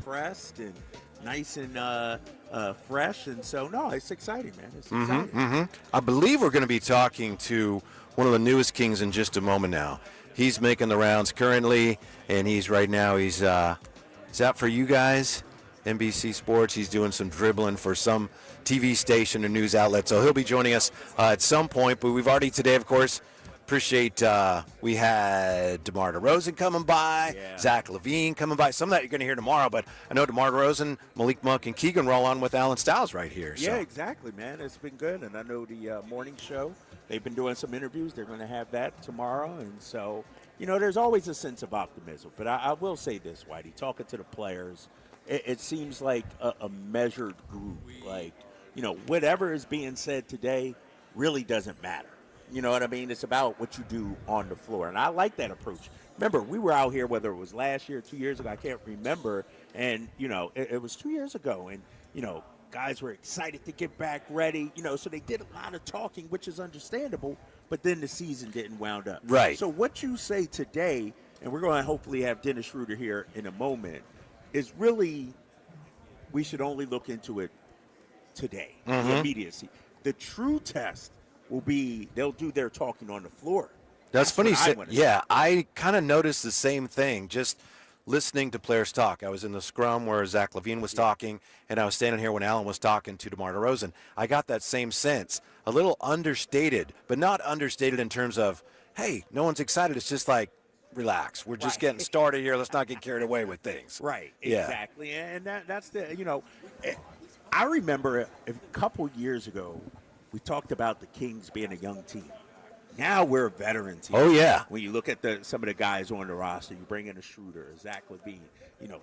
pressed and nice and fresh. And so, no, it's exciting, man. It's exciting. I believe we're going to be talking to one of the newest Kings in just a moment now. He's making the rounds currently, and he's out for you guys, NBC Sports. He's doing some dribbling for some TV station or news outlet, so he'll be joining us at some point. But we've already today, of course, appreciate we had DeMar DeRozan coming by, Zach LaVine coming by. Some of that you're going to hear tomorrow, but I know DeMar DeRozan, Malik Monk, and Keegan roll on with Alan Stiles right here. So. Yeah, exactly, man. It's been good, and I know the morning show, they've been doing some interviews. They're going to have that tomorrow, and so, there's always a sense of optimism. But I will say this, Whitey, talking to the players, it seems like a measured group. Like, whatever is being said today really doesn't matter. You know what I mean? It's about what you do on the floor. And I like that approach. Remember, we were out here, whether it was last year or 2 years ago, I can't remember. And, it was 2 years ago. And, guys were excited to get back ready. So they did a lot of talking, which is understandable. But then the season didn't wound up. Right. So what you say today, and we're going to hopefully have Dennis Schroeder here in a moment, is really we should only look into it today, the immediacy. The true test will be they'll do their talking on the floor. That's funny. I kind of noticed the same thing just listening to players talk. I was in the scrum where Zach LaVine was talking, and I was standing here when Alan was talking to DeMar DeRozan. I got that same sense, a little understated, but not understated in terms of, hey, no one's excited. It's just like, relax. We're just getting started here. Let's not get carried away with things. Right, exactly. And that's the, I remember a couple years ago, we talked about the Kings being a young team. Now we're a veteran team. Oh, yeah. When you look at some of the guys on the roster, you bring in a Schroeder, Zach LaVine,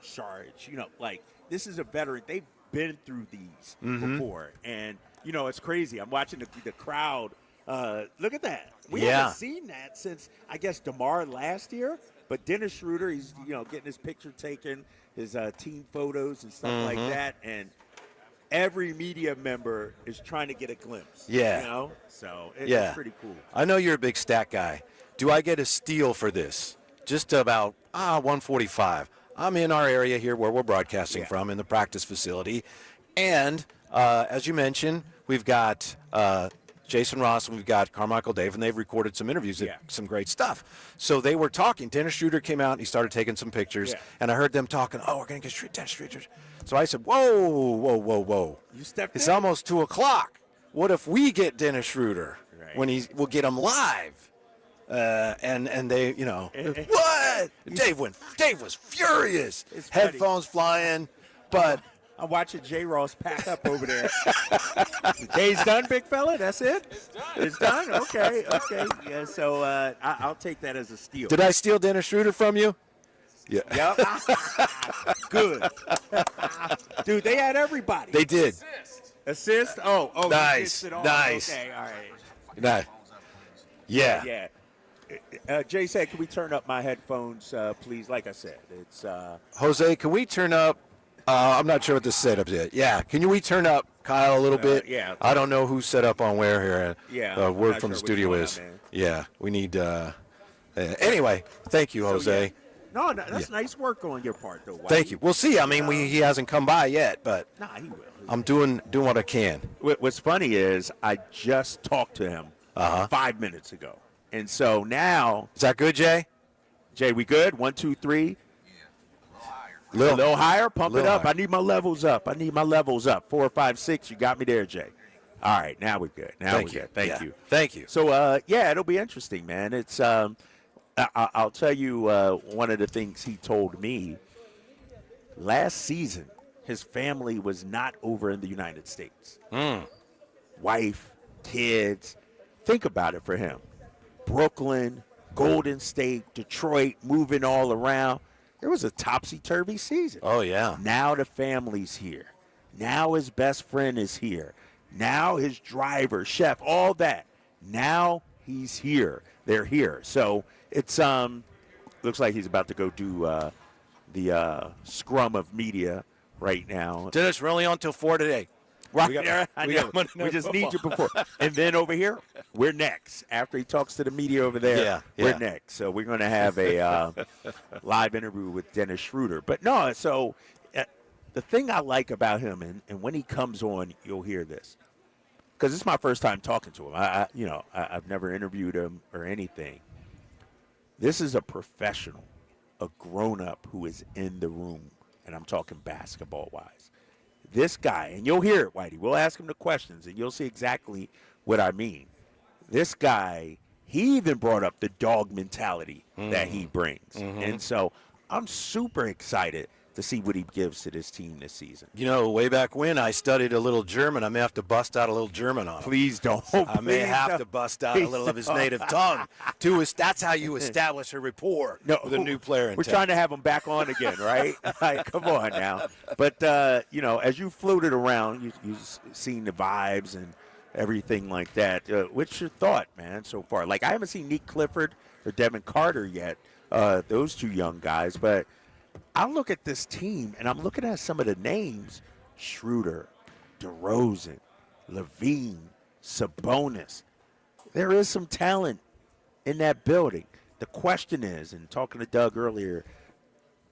Sharge, this is a veteran. They've been through these before. And, it's crazy. I'm watching the crowd. Look at that. We haven't seen that since, I guess, DeMar last year. But Dennis Schroeder, he's, getting his picture taken, his team photos and stuff like that. And every media member is trying to get a glimpse. Yeah. So it's pretty cool. I know you're a big stat guy. Do I get a steal for this? Just about 145. I'm in our area here where we're broadcasting from in the practice facility. And as you mentioned, we've got Jason Ross and we've got Carmichael Dave, and they've recorded some interviews, some great stuff. So they were talking. Dennis Schroeder came out and he started taking some pictures, and I heard them talking, we're going to get Dennis Schroeder. So I said, whoa. You stepped It's in. almost 2 o'clock. What if we get Dennis Schroeder when we'll get him live? And they, what? Dave was furious. Headphones flying, but I'm watching J. Ross pack up over there. The day's done, big fella? That's it? It's done? Okay. Yeah, so I'll take that as a steal. Did I steal Dennis Schroeder from you? Yeah. Yep. Good. Dude, they had everybody. They did. Assist? Oh, nice. Nice. Okay, all right. Nice. Yeah. Jay said, can we turn up my headphones, please? Like I said, it's Jose, can we turn up? I'm not sure what the setup is. Yeah. Can we turn up Kyle a little bit? Yeah. I don't know who's set up on where here. Yeah. Word from the studio is. Yeah. We need. Anyway, thank you, Jose. No, that's nice work on your part, though. Thank you. We'll see. I mean, he hasn't come by yet, but he will. I'm doing what I can. What's funny is I just talked to him 5 minutes ago, and so now is that good, Jay? Jay, we good? 1, 2, 3. A little higher. Pump it up. Higher. I need my levels up. 4, 5, 6. You got me there, Jay. All right, now we're good. Thank you. Thank you. So it'll be interesting, man. It's I'll tell you one of the things he told me last season. His family was not over in the United States. Wife, kids. Think about it for him. Brooklyn, Golden State, Detroit, moving all around. It was a topsy-turvy season. Oh, yeah. Now the family's here. Now his best friend is here. Now his driver, chef, all that. Now he's here. They're here. So it's looks like he's about to go do the scrum of media right now. Dennis, we're only on till 4 today. Right. We just need you before. And then over here, we're next. After he talks to the media over there, we're next. So we're going to have a live interview with Dennis Schroeder. But no, so the thing I like about him, and when he comes on, you'll hear this, because it's my first time talking to him. I've never interviewed him or anything. This is a professional, a grown-up who is in the room, and I'm talking basketball-wise. This guy, and you'll hear it, Whitey. We'll ask him the questions, and you'll see exactly what I mean. This guy, he even brought up the dog mentality that he brings. And so I'm super excited to see what he gives to this team this season. You know, way back when I studied a little German, I may have to bust out a little German on him. Please don't. I may have to bust out a little of his native tongue. That's how you establish a rapport with a new player in We're town. trying to have him back on again, right? Like, come on now. But, as you floated around, you've seen the vibes and everything like that. What's your thought, man, so far? Like, I haven't seen Nick Clifford or Devin Carter yet, those two young guys. But I look at this team, and I'm looking at some of the names: Schroeder, DeRozan, Levine, Sabonis. There is some talent in that building. The question is, and talking to Doug earlier,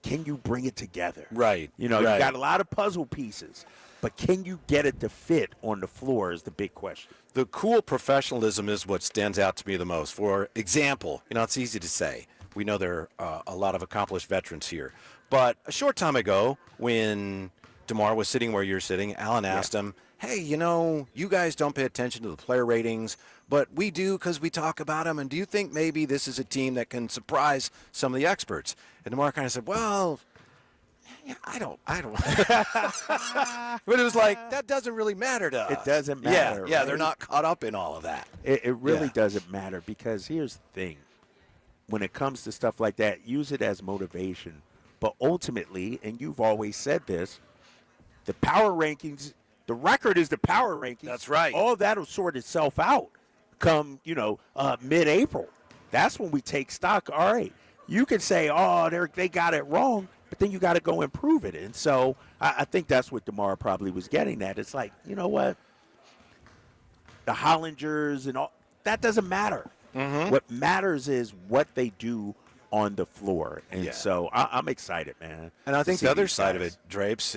can you bring it together? Right. You got a lot of puzzle pieces, but can you get it to fit on the floor is the big question. The cool professionalism is what stands out to me the most. For example, it's easy to say. We know there are a lot of accomplished veterans here. But a short time ago, when DeMar was sitting where you're sitting, Alan asked him, hey, you guys don't pay attention to the player ratings, but we do because we talk about them. And do you think maybe this is a team that can surprise some of the experts? And DeMar kind of said, well, I don't. But it was like, that doesn't really matter to us. It doesn't matter. Yeah, right? they're not caught up in all of that. It really doesn't matter, because here's the thing. When it comes to stuff like that, use it as motivation. But ultimately, and you've always said this, the power rankings, the record is the power rankings. That's right. All that will sort itself out come, mid-April. That's when we take stock. All right, you can say, they got it wrong, but then you got to go and prove it. And so I think that's what DeMar probably was getting at. It's like, you know what? The Hollingers and all, that doesn't matter. What matters is what they do on the floor. And so I'm excited, man. And I think the other side of it, Drapes,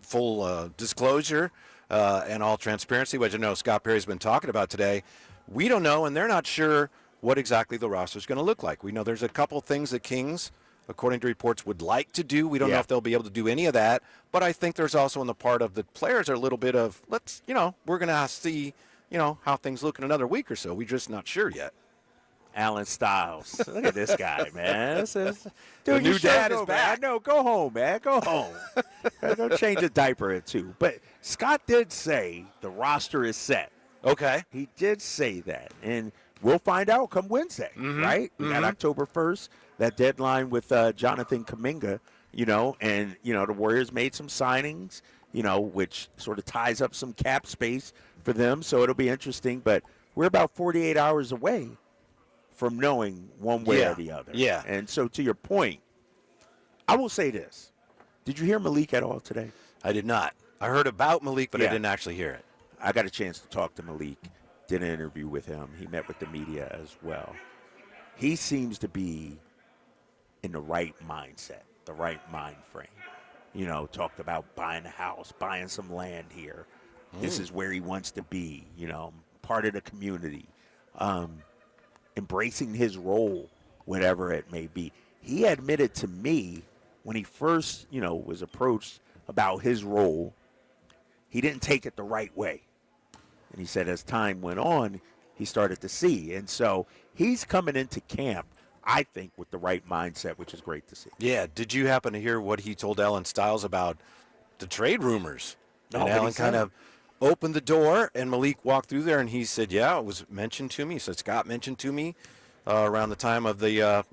full disclosure and all transparency, which I know Scott Perry's been talking about today, we don't know, and they're not sure what exactly the roster is going to look like. We know there's a couple things the Kings, according to reports, would like to do. We don't know if they'll be able to do any of that. But I think there's also on the part of the players are a little bit of, we're going to see, how things look in another week or so. We're just not sure yet. Alan Stiles. Look at this guy, man. Dude, the new dad is man. back. I know. Go home, man. Go home. Go change a diaper or two. But Scott did say the roster is set. Okay. He did say that. And we'll find out come Wednesday, right? We got October 1st, that deadline with Jonathan Kuminga, and, the Warriors made some signings, which sort of ties up some cap space for them. So it'll be interesting. But we're about 48 hours away from knowing one way or the other. Yeah. And so to your point, I will say this. Did you hear Malik at all today? I did not. I heard about Malik, but I didn't actually hear it. I got a chance to talk to Malik, did an interview with him. He met with the media as well. He seems to be in the right mindset, the right mind frame. Talked about buying a house, buying some land here. This is where he wants to be, part of the community. Embracing his role, whatever it may be. He admitted to me when he first, was approached about his role, he didn't take it the right way. And he said as time went on, he started to see. And so he's coming into camp, I think, with the right mindset, which is great to see. Yeah. Did you happen to hear what he told Alan Stiles about the trade rumors? No, and Alan kind of opened the door, and Malik walked through there, and he said, it was mentioned to me. He said, Scott mentioned to me around the time of the,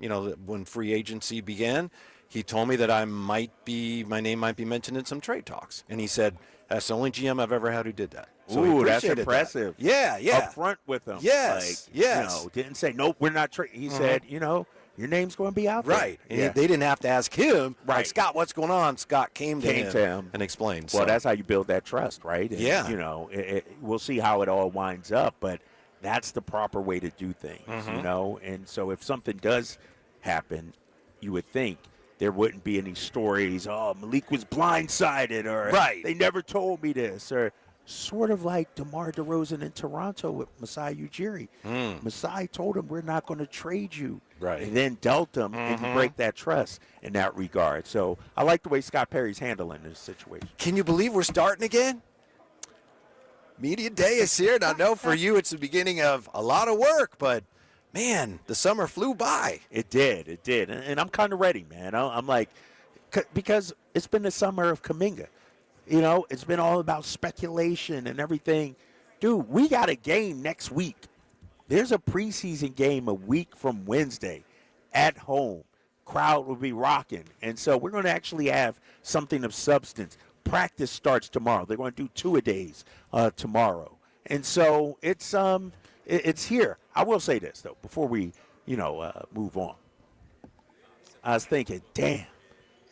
when free agency began. He told me that my name might be mentioned in some trade talks. And he said, that's the only GM I've ever had who did that. So ooh, that's impressive. That. Yeah. Up front with him. Yes, didn't say, nope, we're not trading. He said, your name's going to be out there. Right. And they didn't have to ask him, right. Like, Scott, what's going on? Scott came to him and explained. Well, that's how you build that trust, right? And, we'll see how it all winds up, but that's the proper way to do things, And so if something does happen, you would think there wouldn't be any stories. Oh, Malik was blindsided, or Right. they never told me this, or sort of like DeMar DeRozan in Toronto with Masai Ujiri. Masai told him, we're not going to trade you. Right. And then dealt him, and you break that trust in that regard. So I like the way Scott Perry's handling this situation. Can you believe we're starting again? Media Day is here, and I know for you it's the beginning of a lot of work, but man, the summer flew by. It did. And I'm kind of ready, man. I'm like, because it's been the summer of Kuminga. You know, it's been all about speculation and everything. Dude, we got a game next week. There's a preseason game a week from Wednesday at home. Crowd will be rocking. And so we're going to actually have something of substance. Practice starts tomorrow. They're going to do 2-a-days tomorrow. And so it's here. I will say this, though, before we, move on. I was thinking, damn,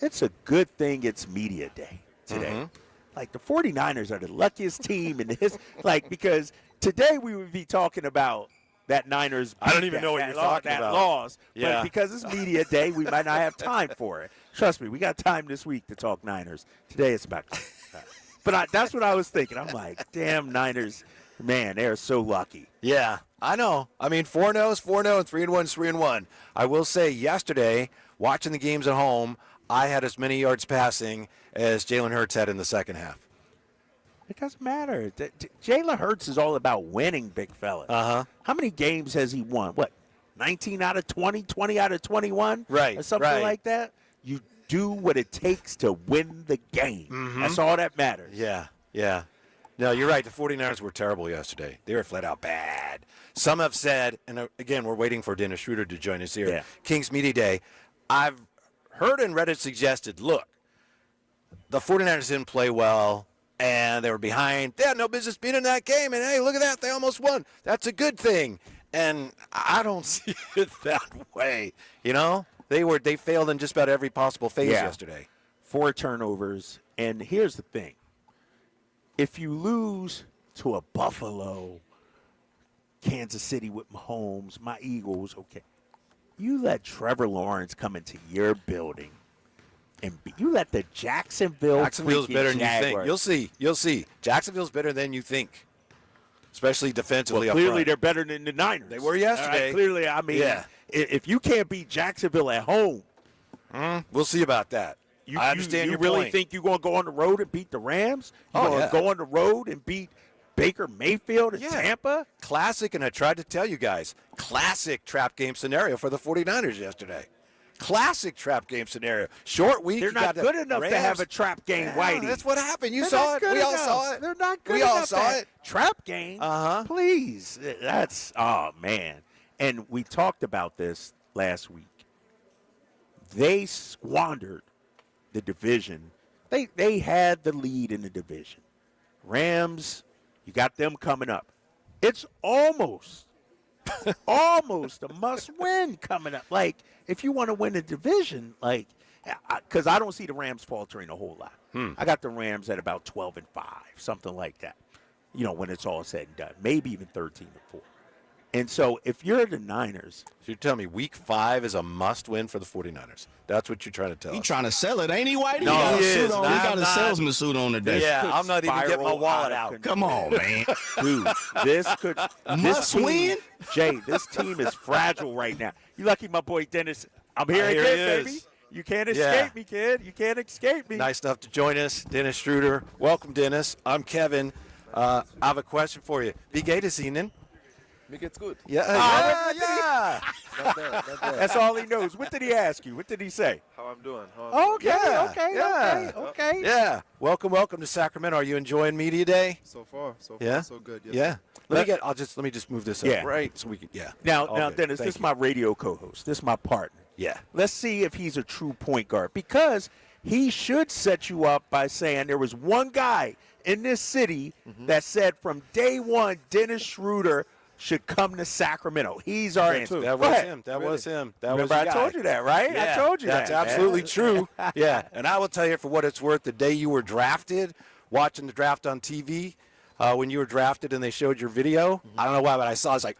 it's a good thing it's media day today. Like, the 49ers are the luckiest team in this. Like, because today we would be talking about that Niners. I don't even know what you're talking about. That loss. Yeah. But because it's media day, we might not have time for it. Trust me, we got time this week to talk Niners. Today it's about. But that's what I was thinking. I'm like, damn, Niners, man, they're so lucky. Yeah, I know. I mean, 4-0 is 4-0, and 3-1 is 3-1. I will say yesterday, watching the games at home, I had as many yards passing as Jalen Hurts had in the second half. It doesn't matter. Jalen Hurts is all about winning, big fella. How many games has he won? What, 19 out of 20, 20 out of 21? Right, or something right. like that? You do what it takes to win the game. That's all that matters. Yeah. No, you're right. The 49ers were terrible yesterday. They were flat out bad. Some have said, and again, we're waiting for Dennis Schroeder to join us here. Yeah. Kings Media Day. I've heard and read it suggested, look, the 49ers didn't play well, and they were behind. They had no business being in that game, and hey, look at that. They almost won. That's a good thing. And I don't see it that way. You know? They failed in just about every possible phase yesterday. 4 turnovers. And here's the thing. If you lose to a Buffalo, Kansas City with Mahomes, my Eagles, okay, you let Trevor Lawrence come into your building and you let the Jacksonville's better than Jaguars. you think. You'll see. Jacksonville's better than you think, especially defensively. Well, up clearly front. they're better than the Niners. They were yesterday. All right, clearly, I mean, if you can't beat Jacksonville at home, we'll see about that. I understand your You really point. think you're going to go on the road and beat the Rams? You're going to go on the road and beat Baker Mayfield in Tampa? Classic, and I tried to tell you guys, classic trap game scenario for the 49ers yesterday. Classic trap game scenario. Short week. They're not good enough to have a trap game, Whitey. That's what happened. You They're saw not it. good We all enough. saw it. They're not good We enough. all saw it. Trap game? Please. That's, oh, man. And we talked about this last week. They squandered the division. They had the lead in the division. Rams, you got them coming up. It's almost a must-win coming up. Like, if you want to win the division, like, because I don't see the Rams faltering a whole lot. I got the Rams at about 12-5, something like that. You know, when it's all said and done, maybe even 13-4. And so, if you're the Niners, So you're telling me week 5 is a must-win for the 49ers. That's what you're trying to tell us. He trying to sell it, ain't he, Whitey? No, he got he a suit is. on. No, He got I'm a not. salesman suit on today. Yeah, I'm not even getting my spiral wallet out out. of Come on, man. dude, this could Must team, win? Jay, this team is fragile right now. You lucky my boy Dennis. I'm here Here again, he is. baby. You can't escape me, kid. You can't escape me. Nice enough to join us, Dennis Schroeder. Welcome, Dennis. I'm Kevin. I have a question for you. Wie geht es Ihnen? Mir geht's gut. Yeah. Not bad, not bad. That's all he knows. What did he ask you? What did he say? How I'm doing? How I'm doing. Okay. Yeah. Welcome to Sacramento. Are you enjoying Media Day? So far, so good. Yes, Yeah. sir. Let me just move this up. Yeah. Right. So we can. Yeah. Now, All good. Dennis, Thank this is you. my radio co-host. This is my partner. Yeah. Let's see if he's a true point guard, because he should set you up by saying there was one guy in this city that said from day one Dennis Schroeder should come to Sacramento. He's our answer. That Go was ahead. him. That was him. That Remember, was I your told guy. you that, right? Yeah, I told you that's that. absolutely man. true. Yeah, and I will tell you, for what it's worth, the day you were drafted, watching the draft on TV, when you were drafted and they showed your video, I don't know why, but I was like,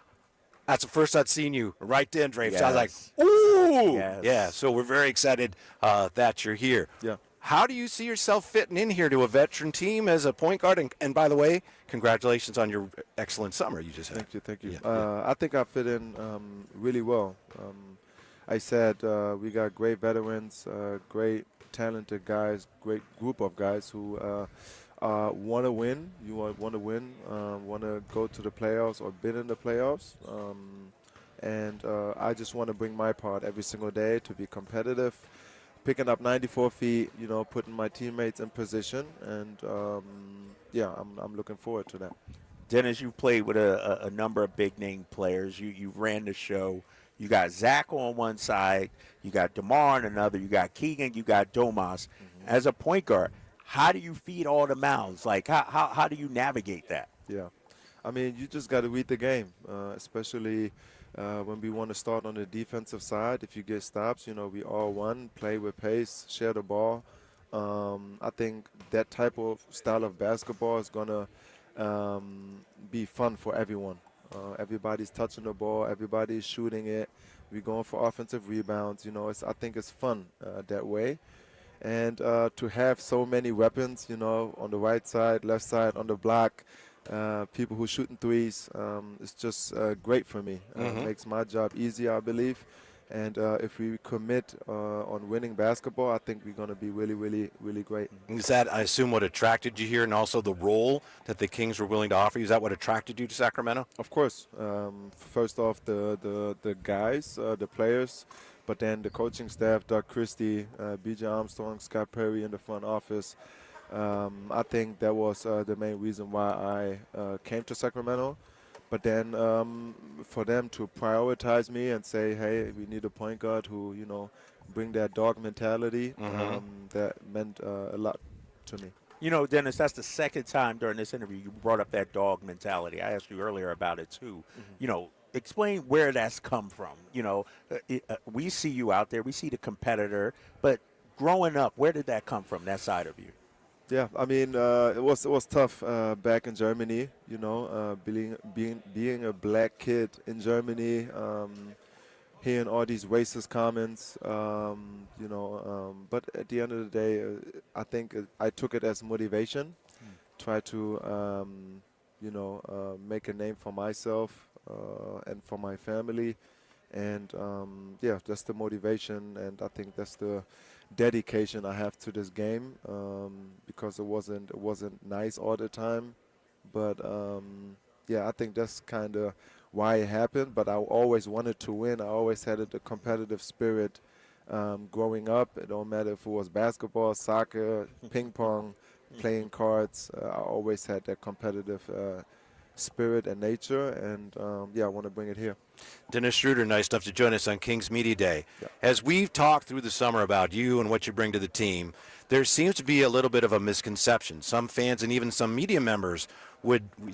That's the first I'd seen you right then, Drapes. I was like, Yes. ooh. Yes. Yeah, so we're very excited that you're here. Yeah. How do you see yourself fitting in here to a veteran team as a point guard? And by the way, congratulations on your excellent summer you just had. Thank you. Yeah. I think I fit in really well. I said we got great veterans, great talented guys, great group of guys who want to win. You want to win, want to go to the playoffs or been in the playoffs. And I just want to bring my part every single day to be competitive, picking up 94 feet, putting my teammates in position. And, I'm looking forward to that. Dennis, you've played with a number of big-name players. You ran the show. You got Zach on one side. You got DeMar on another. You got Keegan. You got Domas. Mm-hmm. As a point guard, how do you feed all the mouths? Like, how do you navigate that? Yeah. I mean, you just got to read the game, especially when we want to start on the defensive side. If you get stops, we all won, play with pace, share the ball. I think that type of style of basketball is going to be fun for everyone. Everybody's touching the ball. Everybody's shooting it. We're going for offensive rebounds. I think it's fun that way. And to have so many weapons, on the right side, left side, on the block, people who shooting threes, it's just great for me. Makes my job easier, I believe. And if we commit on winning basketball, I think we're going to be really, really, really great. Is that, I assume, what attracted you here, and also the role that the Kings were willing to offer you? Is that what attracted you to Sacramento? Of course. First off, the guys, the players, but then the coaching staff, Doug Christie, B.J. Armstrong, Scott Perry in the front office. I think that was the main reason why I came to Sacramento. But then for them to prioritize me and say, hey, we need a point guard who, bring that dog mentality, that meant a lot to me. Dennis, that's the second time during this interview you brought up that dog mentality. I asked you earlier about it, too. Explain where that's come from. We see you out there. We see the competitor. But growing up, where did that come from, that side of you? Yeah, I mean, it was tough back in Germany, being a black kid in Germany, hearing all these racist comments, but at the end of the day, I think I took it as motivation, try to, make a name for myself and for my family. And, that's the motivation, and I think that's the dedication I have to this game, because it wasn't nice all the time. But, I think that's kind of why it happened. But I always wanted to win. I always had a competitive spirit growing up. It don't matter if it was basketball, soccer, ping pong, playing cards. I always had that competitive spirit and nature, and I want to bring it here. Dennis Schroeder, nice enough to join us on Kings Media Day. Yeah. As we've talked through the summer about you and what you bring to the team, there seems to be a little bit of a misconception. Some fans and even some media members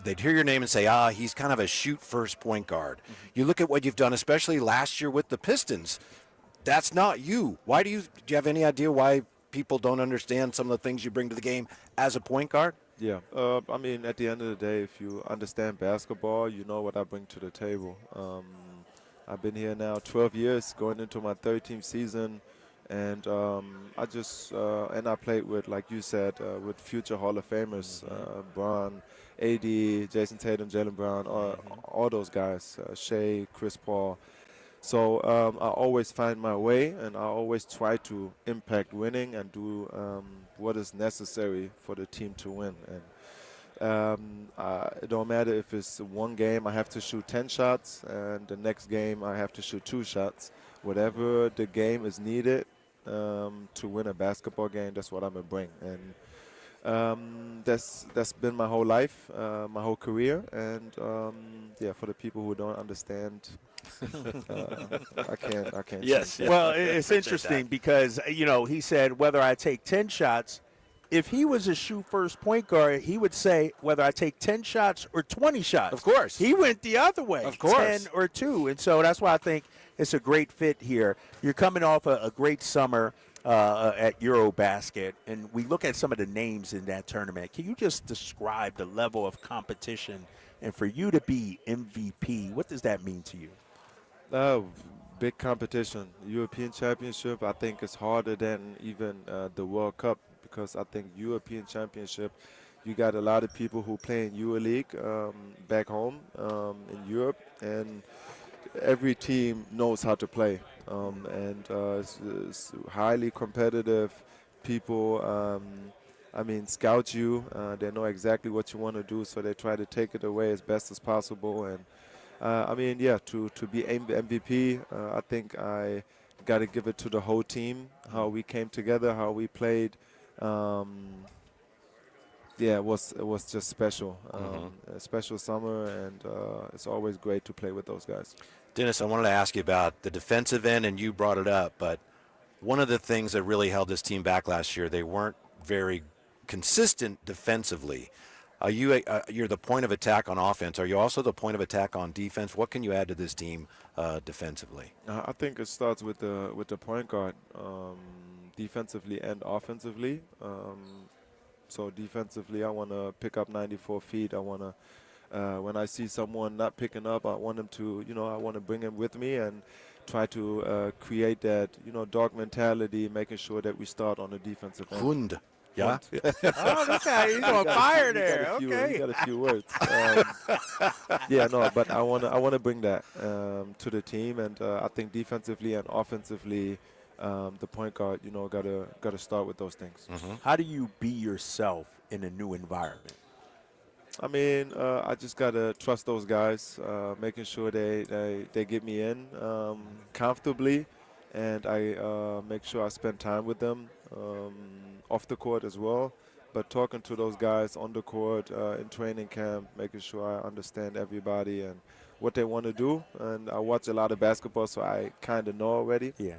they'd hear your name and say, he's kind of a shoot-first point guard. Mm-hmm. You look at what you've done, especially last year with the Pistons. That's not you. Do you have any idea why people don't understand some of the things you bring to the game as a point guard? Yeah, I mean, at the end of the day, if you understand basketball, you know what I bring to the table. I've been here now 12 years, going into my 13th season, and I played with, like you said, with future Hall of Famers, Bron, AD, Jason Tatum, Jaylen Brown, all those guys, Shea, Chris Paul. So I always find my way, and I always try to impact winning and do what is necessary for the team to win. And it don't matter if it's one game I have to shoot 10 shots, and the next game I have to shoot 2 shots. Whatever the game is needed to win a basketball game, that's what I'm going to bring. And that's been my whole life, my whole career. And, for the people who don't understand, I can't. Yes. change. Well, it's interesting because, he said whether I take 10 shots, if he was a shoot-first point guard, he would say whether I take 10 shots or 20 shots. Of course. He went the other way. Of course. 10 or 2. And so that's why I think it's a great fit here. You're coming off a great summer. at Eurobasket, and we look at some of the names in that tournament. Can you just describe the level of competition? And for you to be MVP, what does that mean to you? Uh, Big competition. European Championship, I think, is harder than even the World Cup, because I think European Championship, you got a lot of people who play in EuroLeague back home in Europe, and every team knows how to play, and it's highly competitive. People, scout you. They know exactly what you want to do, so they try to take it away as best as possible. And to be MVP, I think I got to give it to the whole team, how we came together, how we played. It was just special, a special summer, and it's always great to play with those guys. Dennis, I wanted to ask you about the defensive end, and you brought it up, but one of the things that really held this team back last year, they weren't very consistent defensively. You're the point of attack on offense. Are you also the point of attack on defense? What can you add to this team defensively? I think it starts with the point guard, defensively and offensively. So defensively, I want to pick up 94 feet. I want to, when I see someone not picking up, I want them to, I want to bring him with me and try to create that, dog mentality, making sure that we start on the defensive end. Hund. Yeah. Oh, this guy, he's on fire there. Okay. You got a few words. But I want to bring that to the team, and I think defensively and offensively, the point guard, got to start with those things. Mm-hmm. How do you be yourself in a new environment? I just got to trust those guys, making sure they get me in comfortably, and I make sure I spend time with them off the court as well. But talking to those guys on the court, in training camp, making sure I understand everybody and what they want to do. And I watch a lot of basketball, so I kind of know already. Yeah.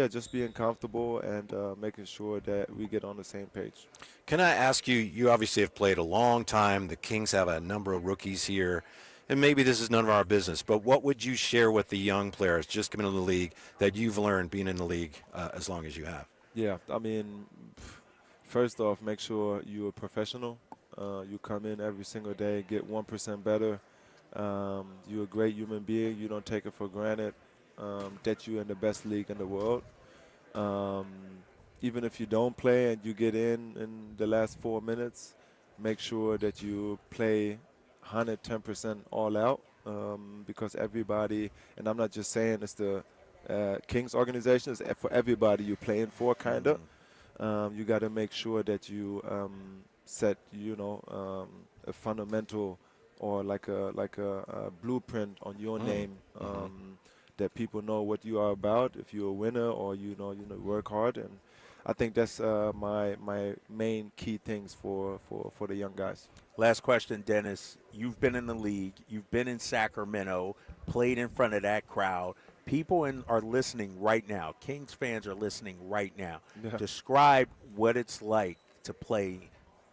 Just being comfortable and making sure that we get on the same page. Can I ask you, you obviously have played a long time. The Kings have a number of rookies here, and maybe this is none of our business, but what would you share with the young players just coming into the league that you've learned being in the league as long as you have? Yeah, first off, make sure you're a professional. You come in every single day, get 1% better. You're a great human being. You don't take it for granted that you're in the best league in the world. Even if you don't play and you get in the last 4 minutes, make sure that you play 110% all out, because everybody, and I'm not just saying it's the Kings organization, it's for everybody you're playing for, kind of. You got to make sure that you set, a fundamental or like a blueprint on your name, that people know what you are about. If you're a winner, or work hard, and I think that's my main key things for the young guys. Last question, Dennis. You've been in the league. You've been in Sacramento, played in front of that crowd. People are listening right now. Kings fans are listening right now. Yeah. Describe what it's like to play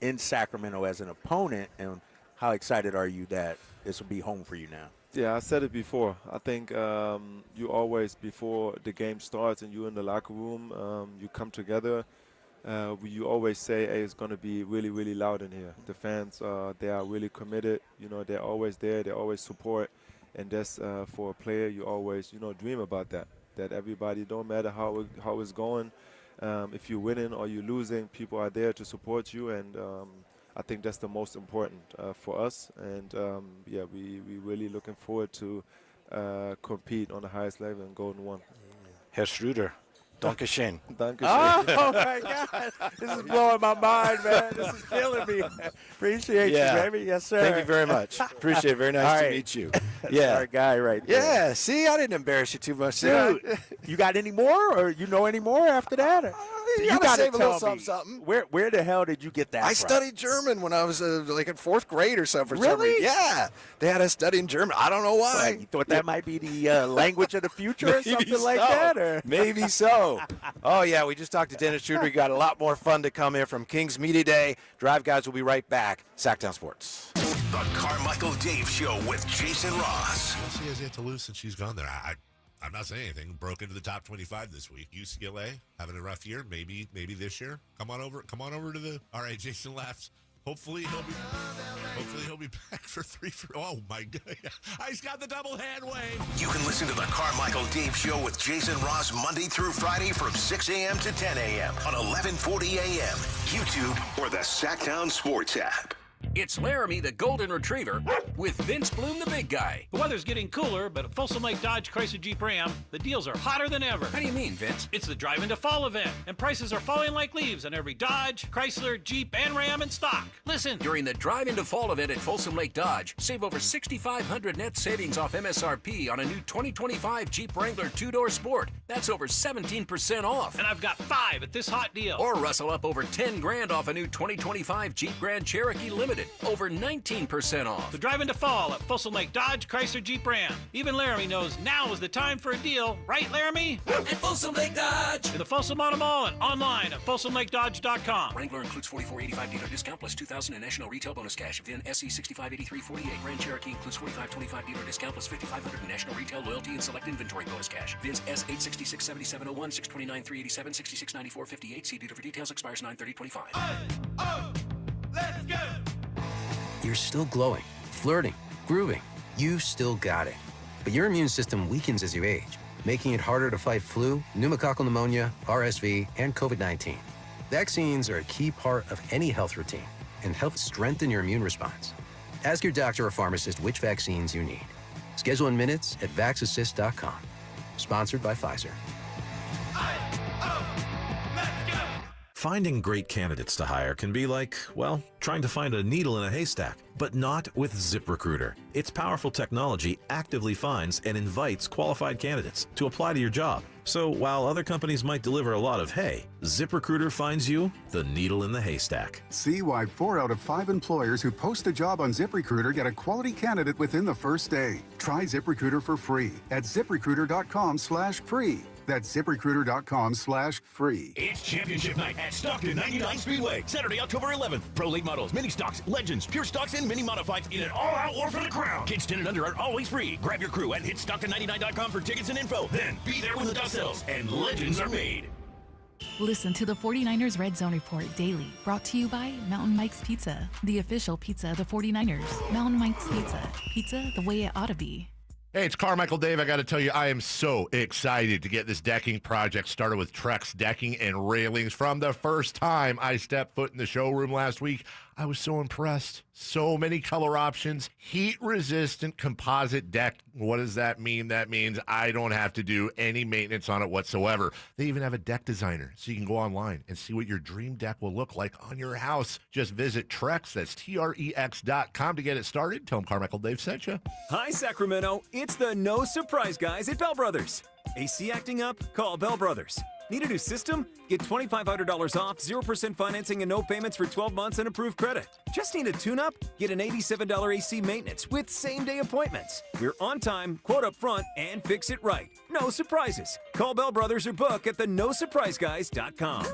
in Sacramento as an opponent, and how excited are you that this will be home for you now? Yeah, I said it before. I think you always, before the game starts and you're in the locker room, you come together. You always say, hey, it's going to be really, really loud in here. The fans, they are really committed. They're always there. They always support. And that's for a player, you always, dream about that. That everybody, don't matter how it's going, if you're winning or you're losing, people are there to support you. And I think that's the most important for us. And, we really looking forward to compete on the highest level in Golden One. Herr Schröder, danke schön. Oh, my God. This is blowing my mind, man. This is killing me. Appreciate you, baby. Yes, sir. Thank you very much. Appreciate it. Very nice to meet you. Yeah. Our guy right there. Yeah, see, I didn't embarrass you too much. Dude, you got any more, or any more after that? You gotta save a little tell me, something. Where the hell did you get that I from? studied German when I was like in 4th grade or something. Really? Yeah. They had us studying German. I don't know why. You thought that might be the language of the future or Maybe something like so. that? Or? Maybe so. Oh, yeah, we just talked to Dennis Schröder. We got a lot more fun to come here from Kings Media Day. Drive Guys will be right back. Sacktown Sports. The Carmichael Dave Show with Jason Ross. All she has yet to lose since she's gone there. I'm not saying anything. Broke into the top 25 this week. UCLA having a rough year. Maybe this year. Come on over to the. All right, Jason laughs. Hopefully he'll be back for 3 for. Oh my God! He's got the double hand wave. You can listen to the Carmichael Dave Show with Jason Ross Monday through Friday from 6 a.m. to 10 a.m. on 1140 a.m. YouTube or the Sacktown Sports app. It's Laramie the Golden Retriever with Vince Bloom the big guy. The weather's getting cooler, but at Folsom Lake Dodge Chrysler Jeep Ram, the deals are hotter than ever. How do you mean, Vince? It's the Drive Into Fall event, and prices are falling like leaves on every Dodge, Chrysler, Jeep, and Ram in stock. Listen. During the Drive Into Fall event at Folsom Lake Dodge, save over $6,500 net savings off MSRP on a new 2025 Jeep Wrangler 2-door Sport. That's over 17% off. And I've got 5 at this hot deal. Or rustle up over $10,000 off a new 2025 Jeep Grand Cherokee Limited. Over 19% off. The Drive Into Fall at Folsom Lake Dodge Chrysler Jeep Ram. Even Laramie knows now is the time for a deal. Right, Laramie? At Folsom Lake Dodge. In the Folsom Auto Mall and online at FolsomLakeDodge.com. Wrangler includes $44.85 dealer discount plus $2,000 in national retail bonus cash. VIN SE 658348. Grand Cherokee includes $45.25 dealer discount plus $5,500 in national retail loyalty and select inventory bonus cash. VINs S 8667701 629 387 6694 58. See dealer for details. Expires 9/30/25. Let's go. You're still glowing, flirting, grooving. You still got it. But your immune system weakens as you age, making it harder to fight flu, pneumococcal pneumonia, RSV, and COVID-19. Vaccines are a key part of any health routine and help strengthen your immune response. Ask your doctor or pharmacist which vaccines you need. Schedule in minutes at vaxassist.com. Sponsored by Pfizer. Finding great candidates to hire can be like, well, trying to find a needle in a haystack, but not with ZipRecruiter. Its powerful technology actively finds and invites qualified candidates to apply to your job. So while other companies might deliver a lot of hay, ZipRecruiter finds you the needle in the haystack. See why 4 out of 5 employers who post a job on ZipRecruiter get a quality candidate within the first day. Try ZipRecruiter for free at ZipRecruiter.com/free. That's ZipRecruiter.com/free. It's championship night at Stockton 99 Speedway. Saturday, October 11th. Pro late models, mini stocks, legends, pure stocks, and mini modifieds in an all-out war for the crown. Kids 10 and under are always free. Grab your crew and hit Stockton99.com for tickets and info. Then be there when the dust settles and legends are made. Listen to the 49ers Red Zone Report daily, brought to you by Mountain Mike's Pizza, the official pizza of the 49ers. Mountain Mike's Pizza, pizza the way it ought to be. Hey, it's Carmichael Dave. I got to tell you, I am so excited to get this decking project started with Trex Decking and Railings. From the first time I stepped foot in the showroom last week, I was so impressed. So many color options, heat-resistant composite deck. What does that mean? That means I don't have to do any maintenance on it whatsoever. They even have a deck designer, so you can go online and see what your dream deck will look like on your house. Just visit Trex, that's TREX.com to get it started. Tell them Carmichael Dave sent you. Hi, Sacramento. It's the No Surprise guys at Bell Brothers. AC acting up? Call Bell Brothers. Need a new system? Get $2,500 off, 0% financing and no payments for 12 months and approved credit. Just need a tune-up? Get an $87 AC maintenance with same-day appointments. We're on time, quote up front, and fix it right. No surprises. Call Bell Brothers or book at thenosurpriseguys.com.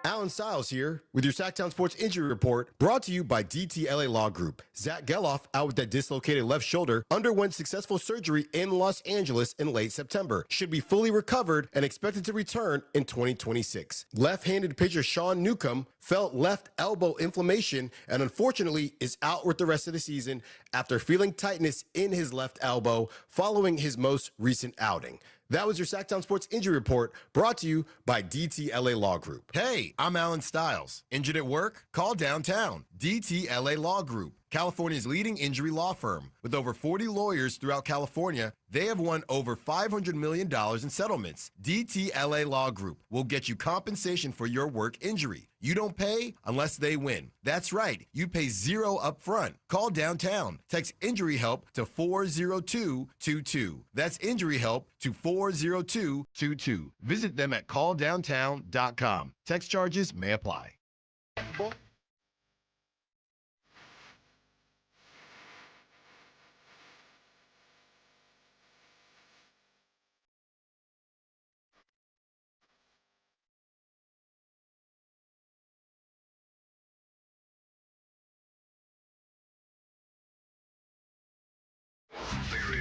Alan Stiles here with your Sacktown Sports Injury Report, brought to you by DTLA Law Group. Zach Geloff, out with that dislocated left shoulder, underwent successful surgery in Los Angeles in late September. Should be fully recovered and expected to return in 2026. Left-handed pitcher Sean Newcomb felt left elbow inflammation and unfortunately is out with the rest of the season after feeling tightness in his left elbow following his most recent outing. That was your Sacktown Sports Injury Report, brought to you by DTLA Law Group. Hey, I'm Alan Stiles. Injured at work? Call downtown. DTLA Law Group, California's leading injury law firm. With over 40 lawyers throughout California, they have won over $500 million in settlements. DTLA Law Group will get you compensation for your work injury. You don't pay unless they win. That's right. You pay zero up front. Call downtown. Text injury help to 40222. That's injury help to 40222. Visit them at calldowntown.com. Text charges may apply.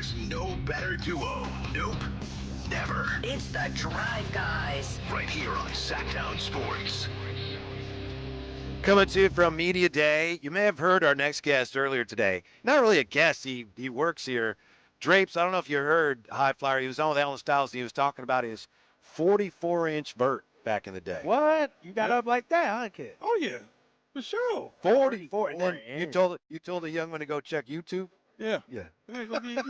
There's no better duo. Nope. Never. It's the Drive Guys. Right here on Sacktown Sports. Coming to you from Media Day. You may have heard our next guest earlier today. Not really a guest. He works here. Drapes, I don't know if you heard High Flyer. He was on with Alan Stiles. And he was talking about his 44-inch vert back in the day. What? You got up like that, huh, kid? Oh yeah, for sure. 44. And then you told the young one to go check YouTube? Yeah. Yeah.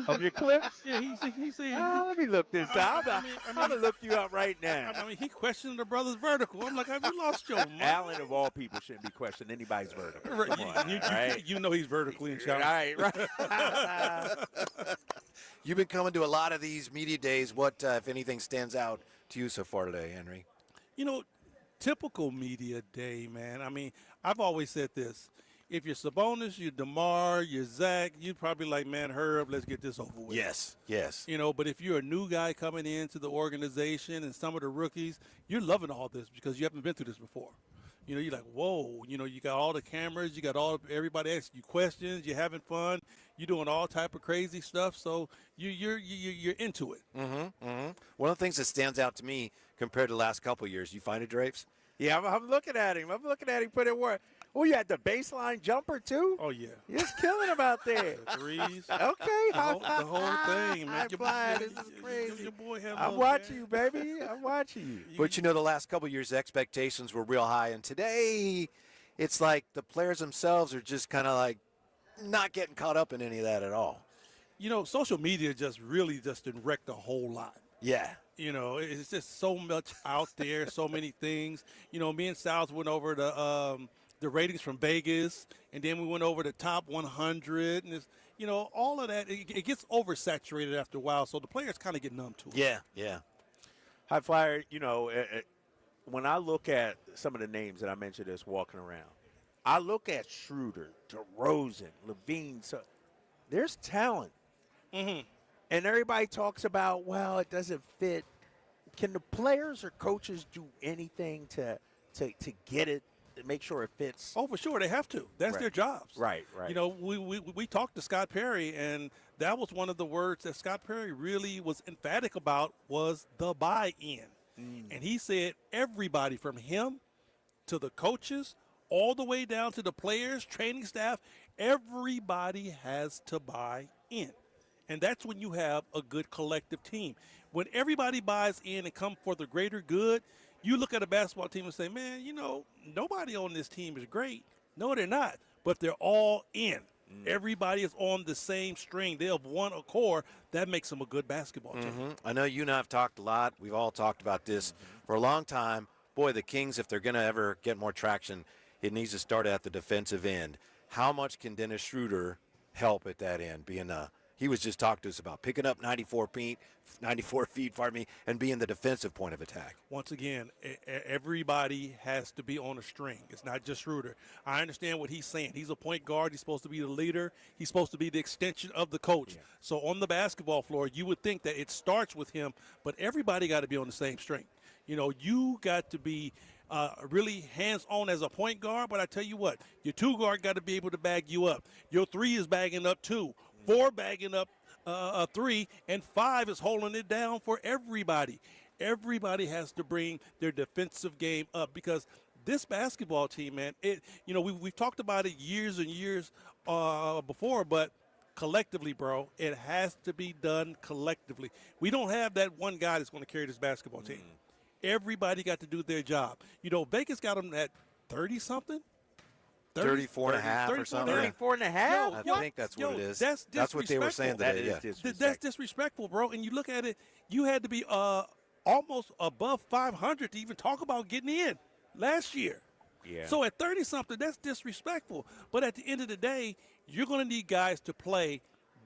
Of your clips? Yeah, he said. Let me look this up. I'm gonna look you up right now. I mean, he questioned the brother's vertical. I'm like, have you lost your mind? Alan, of all people, shouldn't be questioning anybody's vertical. Right, Come on, you, all right? you know he's vertically in All right, right. You've been coming to a lot of these media days. What, if anything, stands out to you so far today, Henry? You know, typical media day, man. I mean, I've always said this. If you're Sabonis, you're DeMar, you're Zach, you'd probably like, man, hurry up, let's get this over with. Yes, yes. You know, but if you're a new guy coming into the organization and some of the rookies, you're loving all this because you haven't been through this before. You know, you're like, whoa, you know, you got all the cameras, you got everybody asking you questions, you're having fun, you're doing all type of crazy stuff, so you're into it. Mm-hmm, mm-hmm. One of the things that stands out to me compared to the last couple of years, you find it, Drapes? Yeah, I'm looking at him. Put it where. Oh, you had the baseline jumper, too? Oh, yeah. You're just killing him out there. Threes. Okay. The whole thing, man. This is crazy. Your boy had I'm watching you, baby. I'm watching you. But, you know, the last couple of years, expectations were real high. And today, it's like the players themselves are just kind of like not getting caught up in any of that at all. You know, social media just didn't wreck a whole lot. Yeah. You know, it's just so much out there, so many things. You know, me and Styles went over the ratings from Vegas, and then we went over the top 100, and it's, you know, all of that. It gets oversaturated after a while, so the players kind of get numb to it. Yeah, yeah. High Flyer, you know, when I look at some of the names that I mentioned that's walking around, I look at Schroeder, DeRozan, Levine. So there's talent. Mm-hmm. And everybody talks about, well, it doesn't fit. Can the players or coaches do anything to get it, to make sure it fits? Oh, for sure. They have to. That's Right. their jobs. Right. You know, we talked to Scott Perry, and that was one of the words that Scott Perry really was emphatic about was the buy-in. And he said everybody from him to the coaches all the way down to the players, training staff, everybody has to buy in. And that's when you have a good collective team. When everybody buys in and come for the greater good, you look at a basketball team and say, man, you know, nobody on this team is great. No, they're not. But they're all in. Everybody is on the same string. They have one accord. That makes them a good basketball team. Mm-hmm. I know you and I have talked a lot. We've all talked about this for a long time. Boy, the Kings, if they're going to ever get more traction, it needs to start at the defensive end. How much can Dennis Schroeder help at that end, being he was just talking to us about picking up 94 feet, and being the defensive point of attack. Once again, everybody has to be on a string. It's not just Schroeder. I understand what he's saying. He's a point guard. He's supposed to be the leader. He's supposed to be the extension of the coach. Yeah. So on the basketball floor, you would think that it starts with him, but everybody got to be on the same string. You know, you got to be really hands-on as a point guard, but I tell you what, your two guard got to be able to bag you up. Your three is bagging up two. 4 bagging up a 3, and 5 is holding it down for everybody. Everybody has to bring their defensive game up because this basketball team, man, we've talked about it years and years before, but collectively, bro, it has to be done collectively. We don't have that one guy that's going to carry this basketball team. Everybody got to do their job. You know, Vegas got them at 30-something. 34 and a half or something. 34 and a half? I think that's what it is. That's what they were saying today. That's disrespectful, bro. And you look at it, you had to be almost above 500 to even talk about getting in last year. Yeah. So at 30-something, that's disrespectful. But at the end of the day, you're going to need guys to play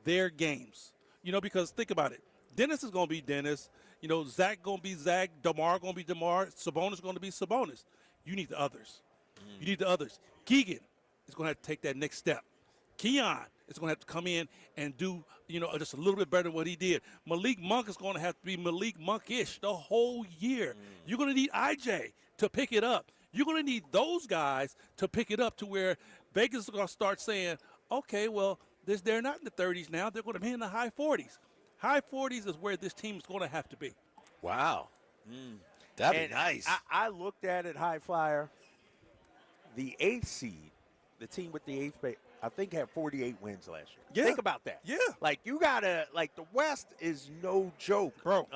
their games. You know, because think about it. Dennis is going to be Dennis. You know, Zach going to be Zach. DeMar going to be DeMar. Sabonis going to be Sabonis. You need the others. You need the others. Keegan is going to have to take that next step. Keon is going to have to come in and do, you know, just a little bit better than what he did. Malik Monk is going to have to be Malik Monk-ish the whole year. You're going to need IJ to pick it up. You're going to need those guys to pick it up to where Vegas is going to start saying, okay, well, They're not in the 30s now. They're going to be in the high 40s. High 40s is where this team is going to have to be. Wow. That'd And be nice. I looked at it, High Flyer. The 8th seed, the team with the 8th base, I think had 48 wins last year. Yeah. Think about that. Yeah. Like, you got to, like, the West is no joke. Bro.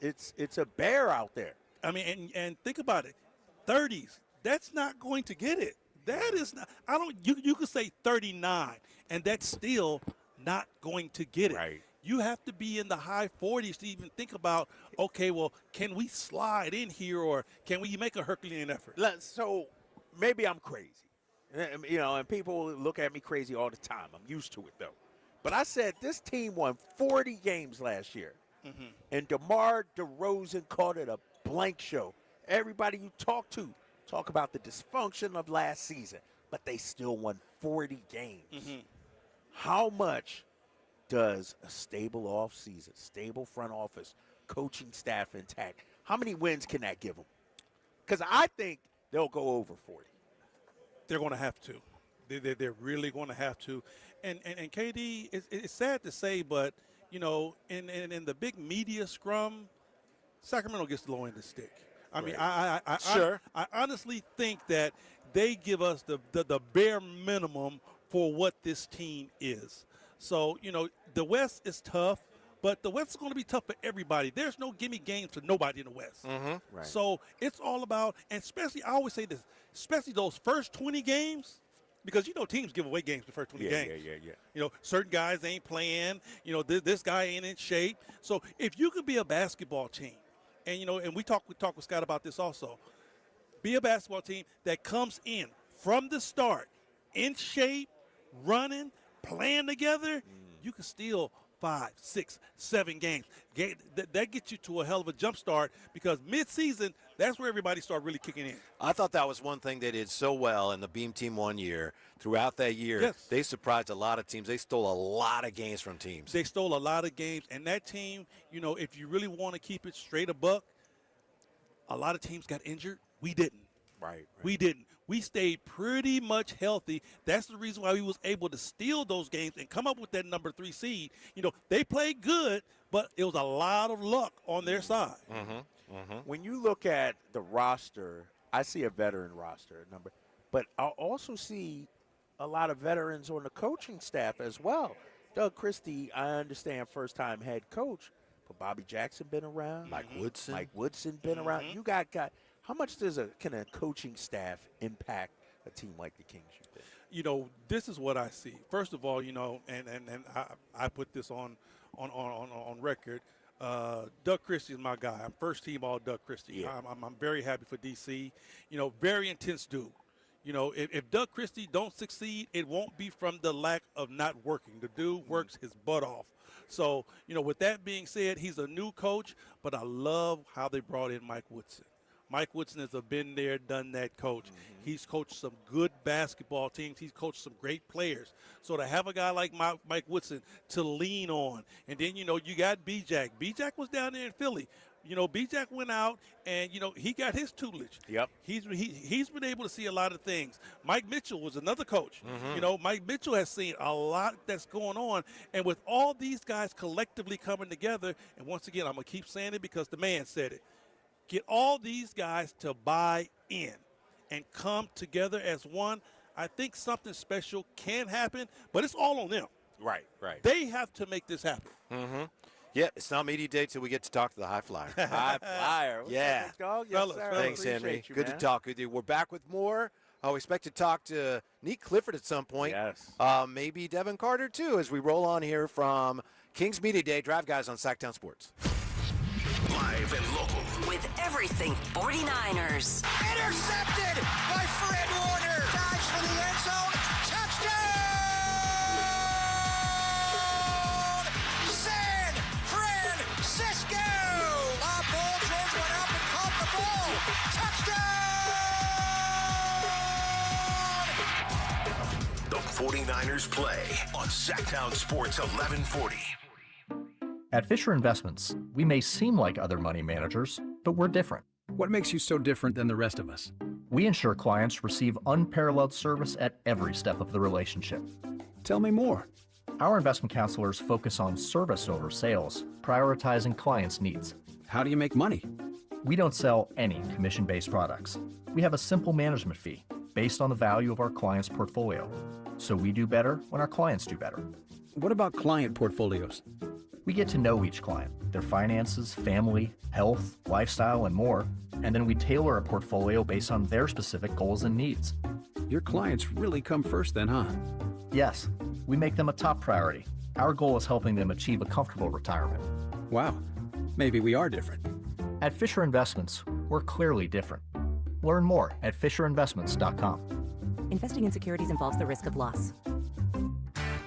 It's a bear out there. I mean, and think about it. 30s, that's not going to get it. That is not, you could say 39, and that's still not going to get it. Right. You have to be in the high 40s to even think about, okay, well, can we slide in here or can we make a Herculean effort? So maybe I'm crazy. And people look at me crazy all the time. I'm used to it, though. But I said this team won 40 games last year. Mm-hmm. And DeMar DeRozan called it a blank show. Everybody you talk about the dysfunction of last season, but they still won 40 games. Mm-hmm. How much does a stable offseason, stable front office, coaching staff intact, how many wins can that give them? Because I think they'll go over 40. They're going to have to. They're really going to have to. And KD, it's sad to say, but, in the big media scrum, Sacramento gets the low end of the stick. I mean, Sure. I honestly think that they give us the bare minimum for what this team is. So, the West is tough, but the West is going to be tough for everybody. There's no gimme games for nobody in the West. Mm-hmm. Right. So it's all about, and especially, I always say this, especially those first 20 games, because, teams give away games the first 20 games. Yeah. Certain guys ain't playing. This guy ain't in shape. So if you could be a basketball team, and, and we talk with Scott about this also, be a basketball team that comes in from the start, in shape, running, playing together, you can steal 5, 6, 7 games. That gets you to a hell of a jump start because mid-season, that's where everybody started really kicking in. I thought that was one thing they did so well in the Beam team one year. Throughout that year, Yes. they surprised a lot of teams. They stole a lot of games from teams. They stole a lot of games, and that team, if you really want to keep it straight a buck, a lot of teams got injured. We didn't. Right. We didn't. We stayed pretty much healthy. That's the reason why we was able to steal those games and come up with that number 3 seed. They played good, but it was a lot of luck on their side. Mm-hmm. Mm-hmm. When you look at the roster, I see a veteran roster number, but I also see a lot of veterans on the coaching staff as well. Doug Christie, I understand, first-time head coach, but Bobby Jackson been around. Mike Woodson been around. You got how much can a coaching staff impact a team like the Kings? You think? This is what I see. First of all, and I put this on record. Doug Christie is my guy. I'm first team all Doug Christie. Yeah. I'm very happy for DC. Very intense dude. If Doug Christie don't succeed, it won't be from the lack of not working. The dude works his butt off. So, with that being said, he's a new coach, but I love how they brought in Mike Woodson. Mike Woodson has been there, done that coach. Mm-hmm. He's coached some good basketball teams. He's coached some great players. So to have a guy like Mike Woodson to lean on, and then, you got B-Jack. B-Jack was down there in Philly. B-Jack went out, and, he got his tutelage. Yep. He's been able to see a lot of things. Mike Mitchell was another coach. Mm-hmm. Mike Mitchell has seen a lot that's going on. And with all these guys collectively coming together, and once again, I'm going to keep saying it because the man said it, get all these guys to buy in and come together as one. I think something special can happen, but it's all on them. Right. They have to make this happen. Mm-hmm. Yeah, it's not media day till we get to talk to the High Flyer. High Flyer. Yeah. Yes, sir. Thanks, Appreciate Henry. you, Good man. to talk with you. We're back with more. We expect to talk to Neat Clifford at some point. Yes. Maybe Devin Carter, too, as we roll on here from Kings Media Day. Drive Guys on Sacktown Sports. Live and local. With everything 49ers. Intercepted by Fred Warner. Dives for the end zone. Touchdown! San Francisco! Bob George went up and caught The the ball. Touchdown! 49ers play on Sacktown Sports 1140. At Fisher Investments, we may seem like other money managers, but we're different. What makes you so different than the rest of us? We ensure clients receive unparalleled service at every step of the relationship. Tell me more. Our investment counselors focus on service over sales, prioritizing clients' needs. How do you make money? We don't sell any commission-based products. We have a simple management fee based on the value of our client's portfolio. So we do better when our clients do better. What about client portfolios? We get to know each client, their finances, family, health, lifestyle, and more, and then we tailor a portfolio based on their specific goals and needs. Your clients really come first then, huh? Yes, we make them a top priority. Our goal is helping them achieve a comfortable retirement. Wow, maybe we are different. At Fisher Investments, we're clearly different. Learn more at FisherInvestments.com. Investing in securities involves the risk of loss.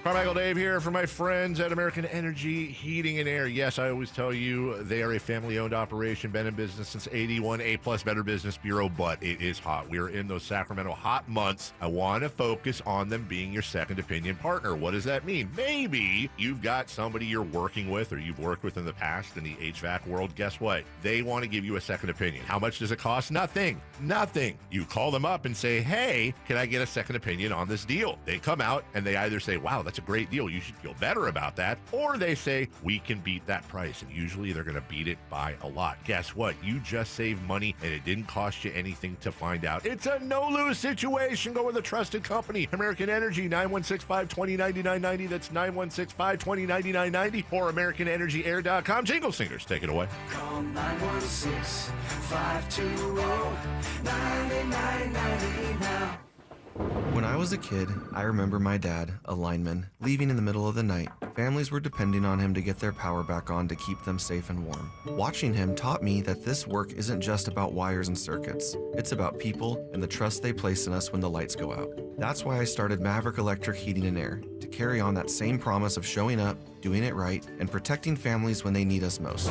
Carmichael Dave here for my friends at American Energy Heating and Air. Yes, I always tell you they are a family-owned operation, been in business since 81, A-plus Better Business Bureau, but it is hot. We are in those Sacramento hot months. I want to focus on them being your second opinion partner. What does that mean? Maybe you've got somebody you're working with or you've worked with in the past in the HVAC world. Guess what? They want to give you a second opinion. How much does it cost? Nothing. Nothing. You call them up and say, hey, can I get a second opinion on this deal? They come out and they either say, wow, that's a great deal, you should feel better about that, or they say, we can beat that price, and usually they're going to beat it by a lot. Guess what? You just saved money, and it didn't cost you anything to find out. It's a no-lose situation. Go with a trusted company. American Energy, 916-520-9990. That's 916-520-9990, or AmericanEnergyAir.com. Jingle Singers, take it away. Call 916-520-9990 now. When I was a kid, I remember my dad, a lineman, leaving in the middle of the night. Families were depending on him to get their power back on to keep them safe and warm. Watching him taught me that this work isn't just about wires and circuits. It's about people and the trust they place in us when the lights go out. That's why I started Maverick Electric Heating and Air, to carry on that same promise of showing up, doing it right, and protecting families when they need us most.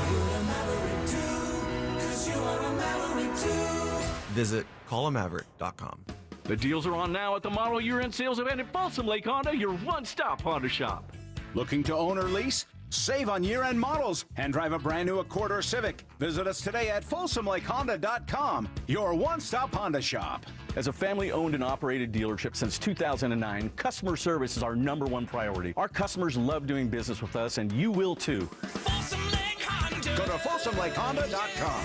Visit callamaverick.com. The deals are on now at the model year-end sales event at Folsom Lake Honda, your one-stop Honda shop. Looking to own or lease? Save on year-end models and drive a brand new Accord or Civic. Visit us today at FolsomLakeHonda.com, your one-stop Honda shop. As a family-owned and operated dealership since 2009, customer service is our #1 priority. Our customers love doing business with us, and you will too. Folsom Lake Honda. Go to FolsomLakeHonda.com.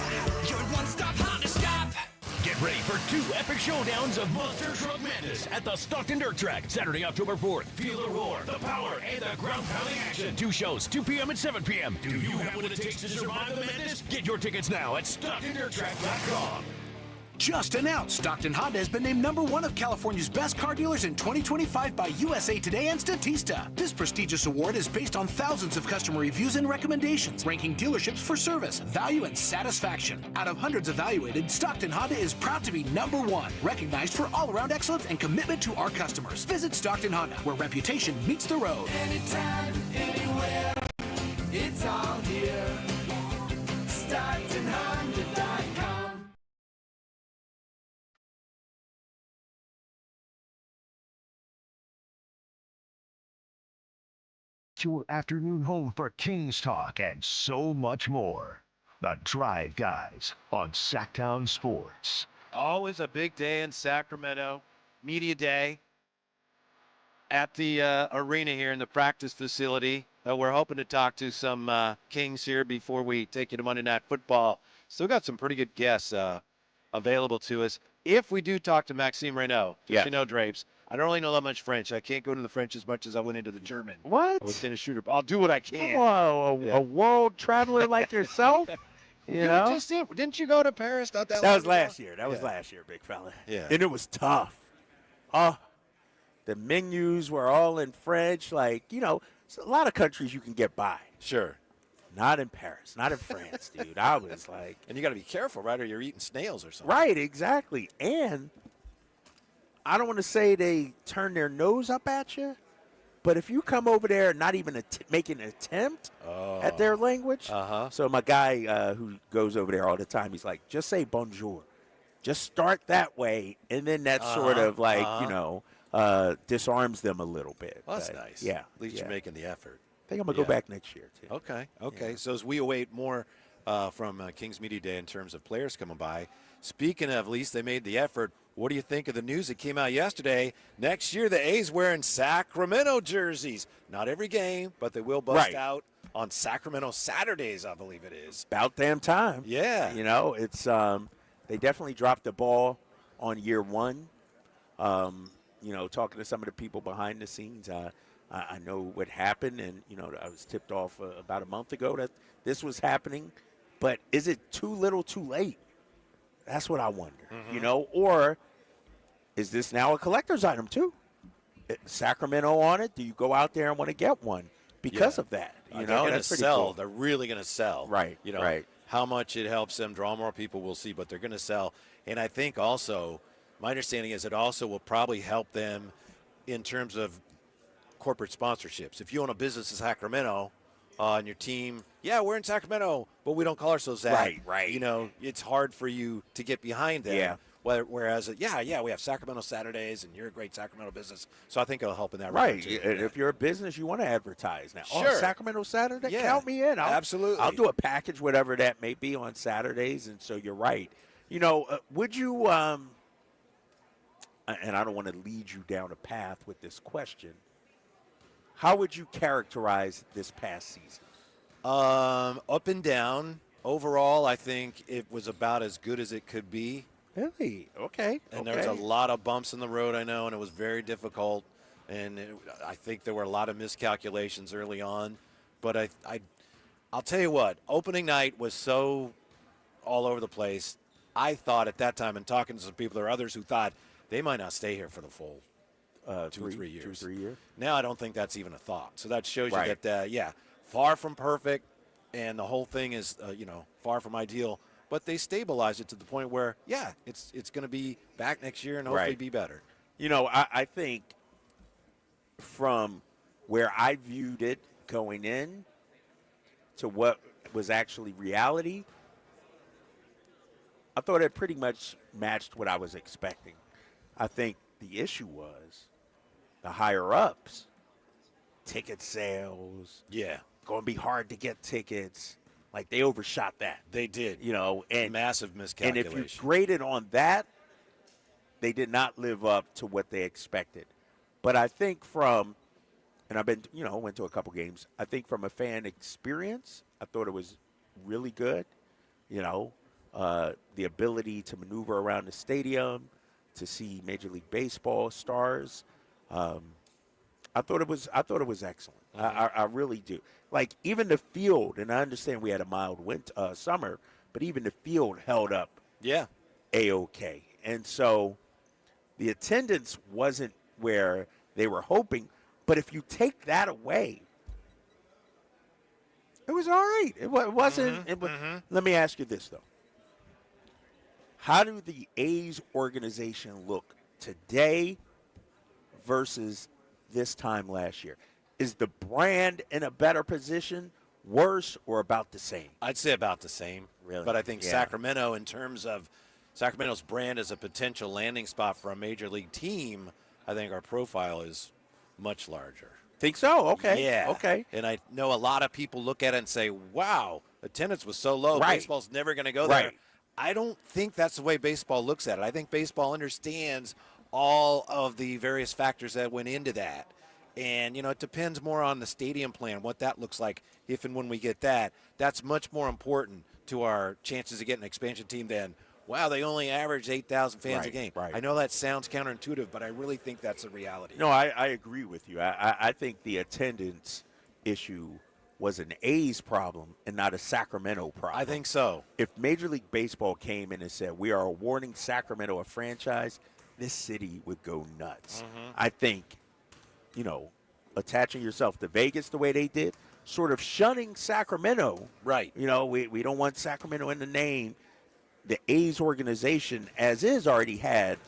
Your one-stop Honda shop. Get ready for 2 epic showdowns of Monster Truck Madness at the Stockton Dirt Track, Saturday, October 4th. Feel the roar, the power, and the ground-pounding action. 2 shows, 2 p.m. and 7 p.m. Do you have what it takes to survive the madness? Get your tickets now at StocktonDirtTrack.com. Just announced, Stockton Honda has been named #1 of California's best car dealers in 2025 by USA Today and Statista. This prestigious award is based on thousands of customer reviews and recommendations, ranking dealerships for service, value, and satisfaction. Out of hundreds evaluated, Stockton Honda is proud to be #1, recognized for all-around excellence and commitment to our customers. Visit Stockton Honda, where reputation meets the road. Anytime, anywhere, it's all here. StocktonHonda.com. Your afternoon home for Kings Talk and so much more. The Drive Guys on Sacktown Sports. Always a big day in Sacramento. Media Day at the arena here in the practice facility. We're hoping to talk to some Kings here before we take you to Monday Night Football. Still got some pretty good guests available to us. If we do talk to Maxime Renault, you know, Drapes, I don't really know that much French. I can't go into the French as much as I went into the German. What? I was in a shooter. I'll do what I can. Whoa, a world traveler like yourself? You know? Didn't you go to Paris? Not that That long was ago? last year. That was last year, big fella. Yeah. And it was tough. The menus were all in French. Like, you know, a lot of countries you can get by. Sure. Not in Paris. Not in France, dude. I was like. And you got to be careful, right? Or you're eating snails or something. Right, exactly. And I don't want to say they turn their nose up at you, but if you come over there and not even making an attempt at their language. So my guy who goes over there all the time, he's like, just say bonjour. Just start that way, and then that sort of like, you know, disarms them a little bit. Well, that's But, nice. Yeah. At least you're making the effort. I think I'm going to go back next year, too. Okay. So as we await more from Kings Media Day in terms of players coming by. Speaking of, at least they made the effort. What do you think of the news that came out yesterday? Next year, the A's wearing Sacramento jerseys. Not every game, but they will bust out on Sacramento Saturdays, I believe it is. About damn time. Yeah. You know, it's they definitely dropped the ball on year one. You know, talking to some of the people behind the scenes, I know what happened, and, you know, I was tipped off about a month ago that this was happening. But is it too little too late? That's what I wonder, you know, or is this now a collector's item too? Sacramento on it? Do you go out there and want to get one because of that? You know, they're going to that's pretty sell. cool. They're really going to sell. Right, You know, right. how much it helps them draw more people, we'll see, but they're going to sell. And I think also, my understanding is it also will probably help them in terms of corporate sponsorships. If you own a business in Sacramento, and your team, we're in Sacramento, but we don't call ourselves that. Right. You know, it's hard for you to get behind them. Yeah. Whereas, we have Sacramento Saturdays, and you're a great Sacramento business. So I think it'll help in that Right. regard, too. If you're a business, you want to advertise now. Sure. Oh, Sacramento Saturday? Yeah. Count me in. Absolutely. I'll do a package, whatever that may be, on Saturdays. And so you're right. You know, would you, and I don't want to lead you down a path with this question, how would you characterize this past season? Up and down. Overall, I think it was about as good as it could be. Really? Okay. And there's a lot of bumps in the road, I know, and it was very difficult. And I think there were a lot of miscalculations early on. But I'll tell you what, opening night was so all over the place. I thought at that time, and talking to some people, there are others who thought they might not stay here for the full 2 or 3 years. 2 or 3 years. Now I don't think that's even a thought. So that shows you Right. that, far from perfect, and the whole thing is, far from ideal. But they stabilized it to the point where, it's going to be back next year and hopefully be better. You know, I think from where I viewed it going in to what was actually reality, I thought it pretty much matched what I was expecting. I think the issue was the higher-ups, ticket sales. Yeah. Going to be hard to get tickets. Like, they overshot that. They did. You know, and massive miscalculation. And if you graded on that, they did not live up to what they expected. But I think and I've been, went to a couple games. I think from a fan experience, I thought it was really good. You know, the ability to maneuver around the stadium, to see Major League Baseball stars. I thought it was excellent. I really do. Like, even the field, and I understand we had a mild summer, but even the field held up. Yeah. A-okay. And so the attendance wasn't where they were hoping, but if you take that away, it was all right. It wasn't. Let me ask you this, though. How do the A's organization look today versus this time last year? Is the brand in a better position, worse, or about the same? I'd say about the same. Really? But I think Sacramento, in terms of Sacramento's brand as a potential landing spot for a major league team, I think our profile is much larger. Think so? Okay. Yeah. Okay. And I know a lot of people look at it and say, wow, attendance was so low. Right. Baseball's never going to go there. Right. I don't think that's the way baseball looks at it. I think baseball understands all of the various factors that went into that. And, it depends more on the stadium plan, what that looks like if and when we get that. That's much more important to our chances of getting an expansion team than, wow, they only average 8,000 fans a game. Right. I know that sounds counterintuitive, but I really think that's a reality. No, I agree with you. I think the attendance issue was an A's problem and not a Sacramento problem. I think so. If Major League Baseball came in and said, we are awarding Sacramento a franchise, this city would go nuts. I think, attaching yourself to Vegas the way they did, sort of shunning Sacramento. Right. We don't want Sacramento in the name. The A's organization, as is, already had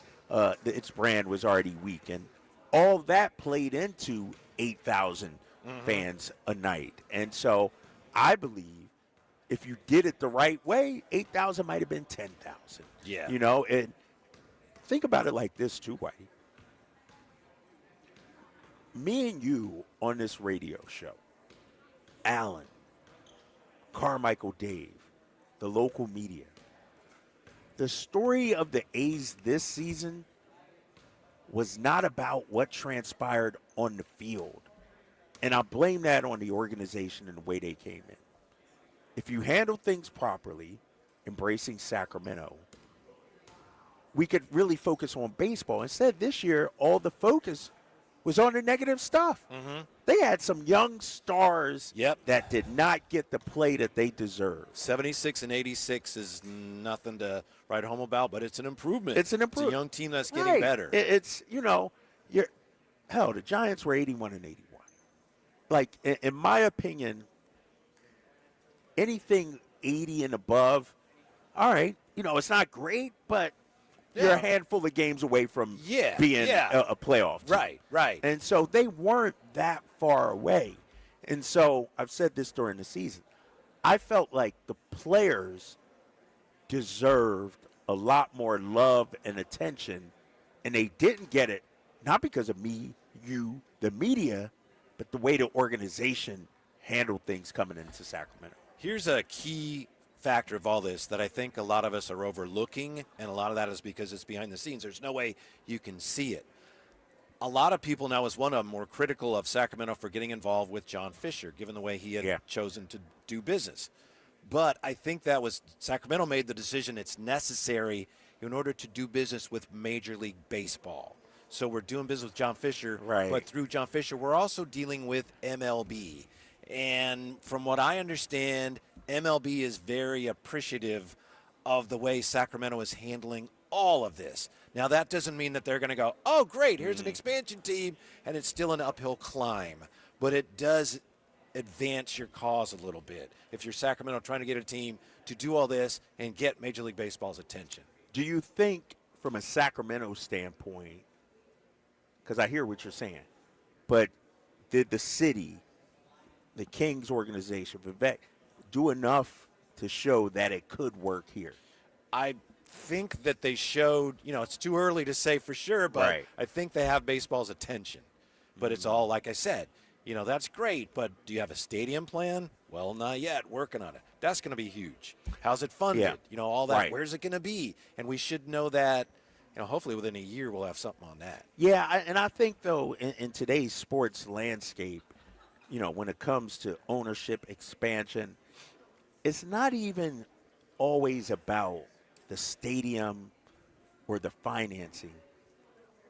its brand was already weak. And all that played into 8,000 fans a night. And so I believe if you did it the right way, 8,000 might have been 10,000. Yeah. And think about it like this too, Whitey. Me and you on this radio show, Alan, Carmichael Dave, the local media. The story of the A's this season was not about what transpired on the field. And I blame that on the organization and the way they came in. If you handle things properly, embracing Sacramento, we could really focus on baseball. Instead, this year, all the focus was on the negative stuff. Mm-hmm. They had some young stars that did not get the play that they deserve. 76 and 86 is nothing to write home about, but it's an improvement. It's an improvement. It's a young team that's getting better. It's, the Giants were 81 and 81. Like, in my opinion, anything 80 and above, all right, it's not great, but you're a handful of games away from being a playoff team. Right. And so they weren't that far away. And so I've said this during the season. I felt like the players deserved a lot more love and attention, and they didn't get it, not because of me, you, the media, but the way the organization handled things coming into Sacramento. Here's a key factor of all this that I think a lot of us are overlooking, and a lot of that is because it's behind the scenes. There's no way you can see it. A lot of people now, as one of them, were critical of Sacramento for getting involved with John Fisher, given the way he had chosen to do business. But I think that was Sacramento made the decision it's necessary in order to do business with Major League Baseball. So we're doing business with John Fisher, but through John Fisher, we're also dealing with MLB. And from what I understand, MLB is very appreciative of the way Sacramento is handling all of this. Now, that doesn't mean that they're going to go, oh, great, here's an expansion team, and it's still an uphill climb. But it does advance your cause a little bit if you're Sacramento trying to get a team to do all this and get Major League Baseball's attention. Do you think, from a Sacramento standpoint, because I hear what you're saying, but did the city, the Kings organization, Vivek, do enough to show that it could work here? I think that they showed, it's too early to say for sure, but I think they have baseball's attention. But it's all, like I said, that's great, but do you have a stadium plan? Well, not yet. Working on it. That's going to be huge. How's it funded? All that. Right. Where's it going to be? And we should know that, hopefully within a year we'll have something on that. Yeah, and I think, though, in today's sports landscape, when it comes to ownership, expansion, it's not even always about the stadium or the financing.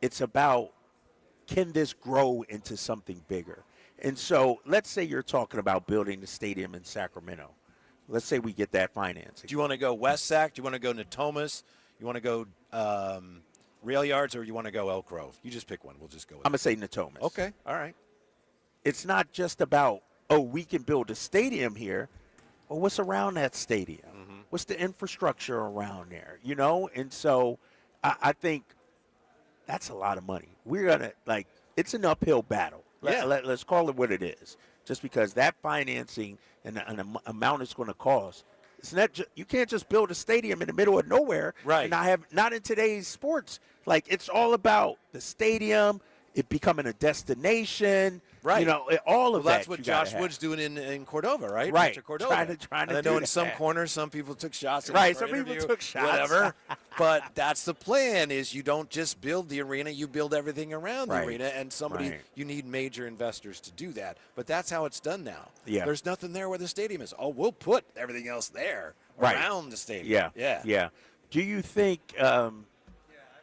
It's about, can this grow into something bigger? And so let's say you're talking about building the stadium in Sacramento. Let's say we get that financing. Do you want to go West Sac? Do you want to go Natomas? You want to go Rail Yards, or you want to go Elk Grove? You just pick one. We'll just go with I'm going to say Natomas. Okay, all right. It's not just about, we can build a stadium here. Well, what's around that stadium? Mm-hmm. What's the infrastructure around there? And so I think that's a lot of money. We're going to, it's an uphill battle. Let's call it what it is. Just because that financing and the amount it's going to cost, it's not you can't just build a stadium in the middle of nowhere. Right. And not in today's sports. It's all about the stadium, it becoming a destination. Right. All of that. That's what Josh Wood's doing in Cordova, right? Right. Rancho Cordova. Trying to and I do know in that. some corners, some people took shots. Right. Some people took shots. Whatever. But that's the plan, is you don't just build the arena, you build everything around the arena. And you need major investors to do that. But that's how it's done now. Yeah. There's nothing there where the stadium is. Oh, we'll put everything else there around the stadium. Yeah. Do you think,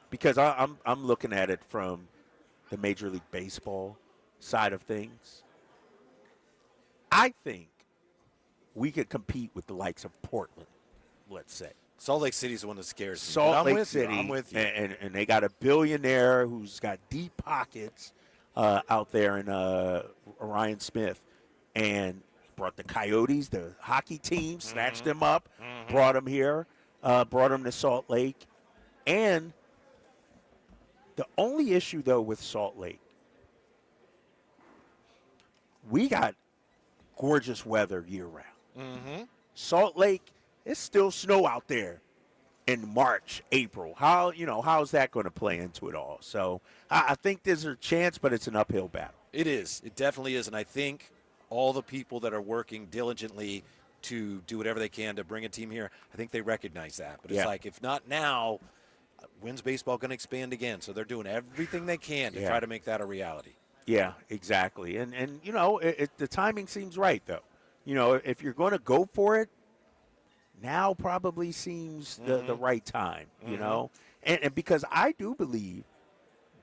because I'm looking at it from the Major League Baseball side of things, I think we could compete with the likes of Portland, let's say. Salt Lake City's the one that scares me. Salt Lake City. I'm with you. And they got a billionaire who's got deep pockets out there in Ryan Smith. And brought the Coyotes, the hockey team, snatched them up, brought them here, brought them to Salt Lake. And the only issue, though, with Salt Lake, we got gorgeous weather year-round. Mm-hmm. Salt Lake, it's still snow out there in March, April. How's that going to play into it all? So I think there's a chance, but it's an uphill battle. It is. It definitely is. And I think all the people that are working diligently to do whatever they can to bring a team here. I think they recognize that. But it's Yeah. like, if not now, when's baseball going to expand again? So they're doing everything they can to Yeah. try to make that a reality. Yeah, exactly. And you know, the timing seems right, though. You know, if you're going to go for it, now probably seems the right time, you know? And because I do believe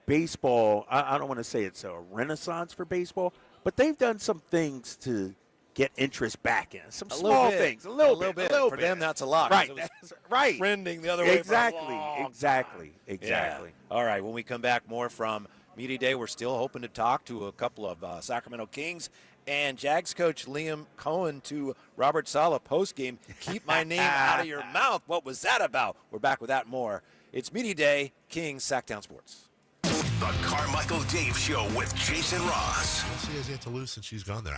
baseball, I don't want to say it's a renaissance for baseball, but they've done some things to get interest back in. Some A small little bit. things. A little bit. For them, that's a lot. 'cause Right. it was That's right. trending the other way. Exactly. For a long Exactly. time. Exactly. Yeah. All right. When we come back, more from Media Day. We're still hoping to talk to a couple of Sacramento Kings and Jags coach Liam Cohen to Robert Saleh postgame. Keep my name out of your mouth. What was that about? We're back with that more. It's Media Day, Kings, Sacktown Sports. The Carmichael Dave Show with Jason Ross. She has yet to lose since she's gone there.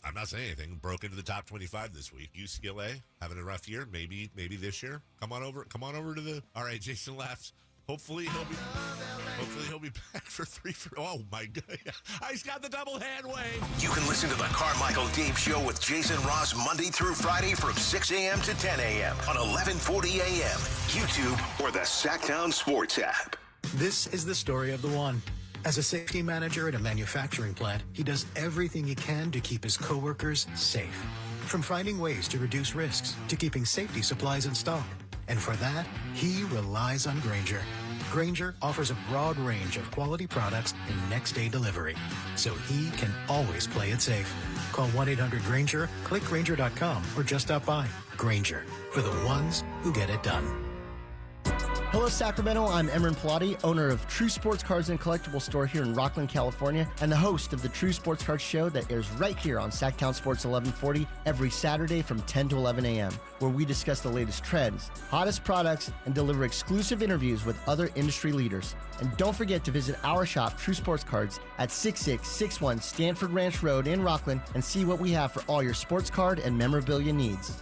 I'm not saying anything. Broke into the top 25 this week. UCLA having a rough year. Maybe this year. Come on over to the. All right, Jason laughs. Hopefully he'll be back for 3 for. Oh my God! He's got the double hand wave. You can listen to the Carmichael Dave Show with Jason Ross Monday through Friday from 6 a.m. to 10 a.m. on 1140 a.m. YouTube or the Sacktown Sports app. This is the story of the one. As a safety manager at a manufacturing plant, he does everything he can to keep his coworkers safe. From finding ways to reduce risks to keeping safety supplies in stock. And for that, he relies on Grainger. Grainger offers a broad range of quality products and next-day delivery, so he can always play it safe. Call 1-800-GRAINGER, click Grainger.com, or just stop by. Grainger, for the ones who get it done. Hello, Sacramento. I'm Emran Pilati, owner of True Sports Cards and Collectible Store here in Rockland, California, and the host of the True Sports Cards Show that airs right here on Sacktown Sports 1140 every Saturday from 10 to 11 a.m., where we discuss the latest trends, hottest products, and deliver exclusive interviews with other industry leaders. And don't forget to visit our shop, True Sports Cards, at 6661 Stanford Ranch Road in Rockland and see what we have for all your sports card and memorabilia needs.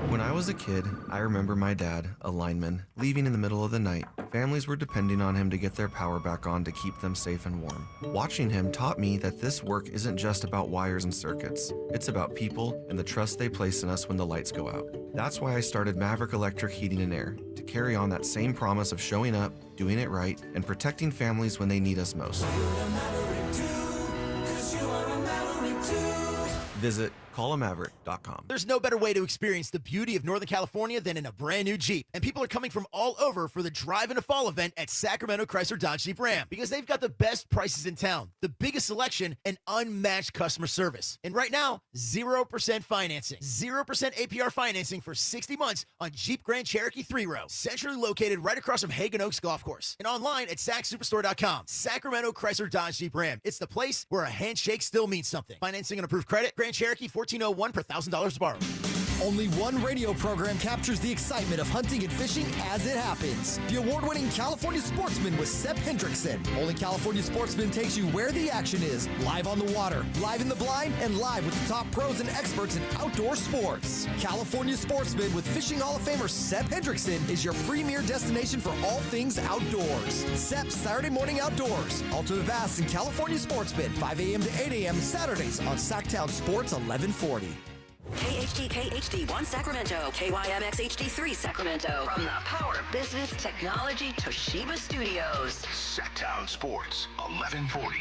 When I was a kid, I remember my dad, a lineman, leaving in the middle of the night. Families were depending on him to get their power back on to keep them safe and warm. Watching him taught me that this work isn't just about wires and circuits. It's about people and the trust they place in us when the lights go out. That's why I started Maverick Electric Heating and Air, to carry on that same promise of showing up, doing it right, and protecting families when they need us most. Visit callamaverick.com. There's no better way to experience the beauty of Northern California than in a brand new Jeep. And people are coming from all over for the Drive in a Fall event at Sacramento Chrysler Dodge Jeep Ram because they've got the best prices in town, the biggest selection, and unmatched customer service. And right now, 0% financing. 0% APR financing for 60 months on Jeep Grand Cherokee 3-row. Centrally located right across from Hagen Oaks Golf Course. And online at SacSuperstore.com. Sacramento Chrysler Dodge Jeep Ram. It's the place where a handshake still means something. Financing and approved credit. Grand Cherokee 1401 per $1,000 to borrow. Only one radio program captures the excitement of hunting and fishing as it happens. The award-winning California Sportsman with Sep Hendrickson. Only California Sportsman takes you where the action is. Live on the water, live in the blind, and live with the top pros and experts in outdoor sports. California Sportsman with Fishing Hall of Famer Sep Hendrickson is your premier destination for all things outdoors. Sep's Saturday Morning Outdoors. Ultimate Bass and California Sportsman, 5 a.m. to 8 a.m. Saturdays on Sacktown Sports 1140. KHD1 Sacramento, KYMX HD3 Sacramento. From the Power Business Technology Toshiba Studios. Sacktown Sports 1140.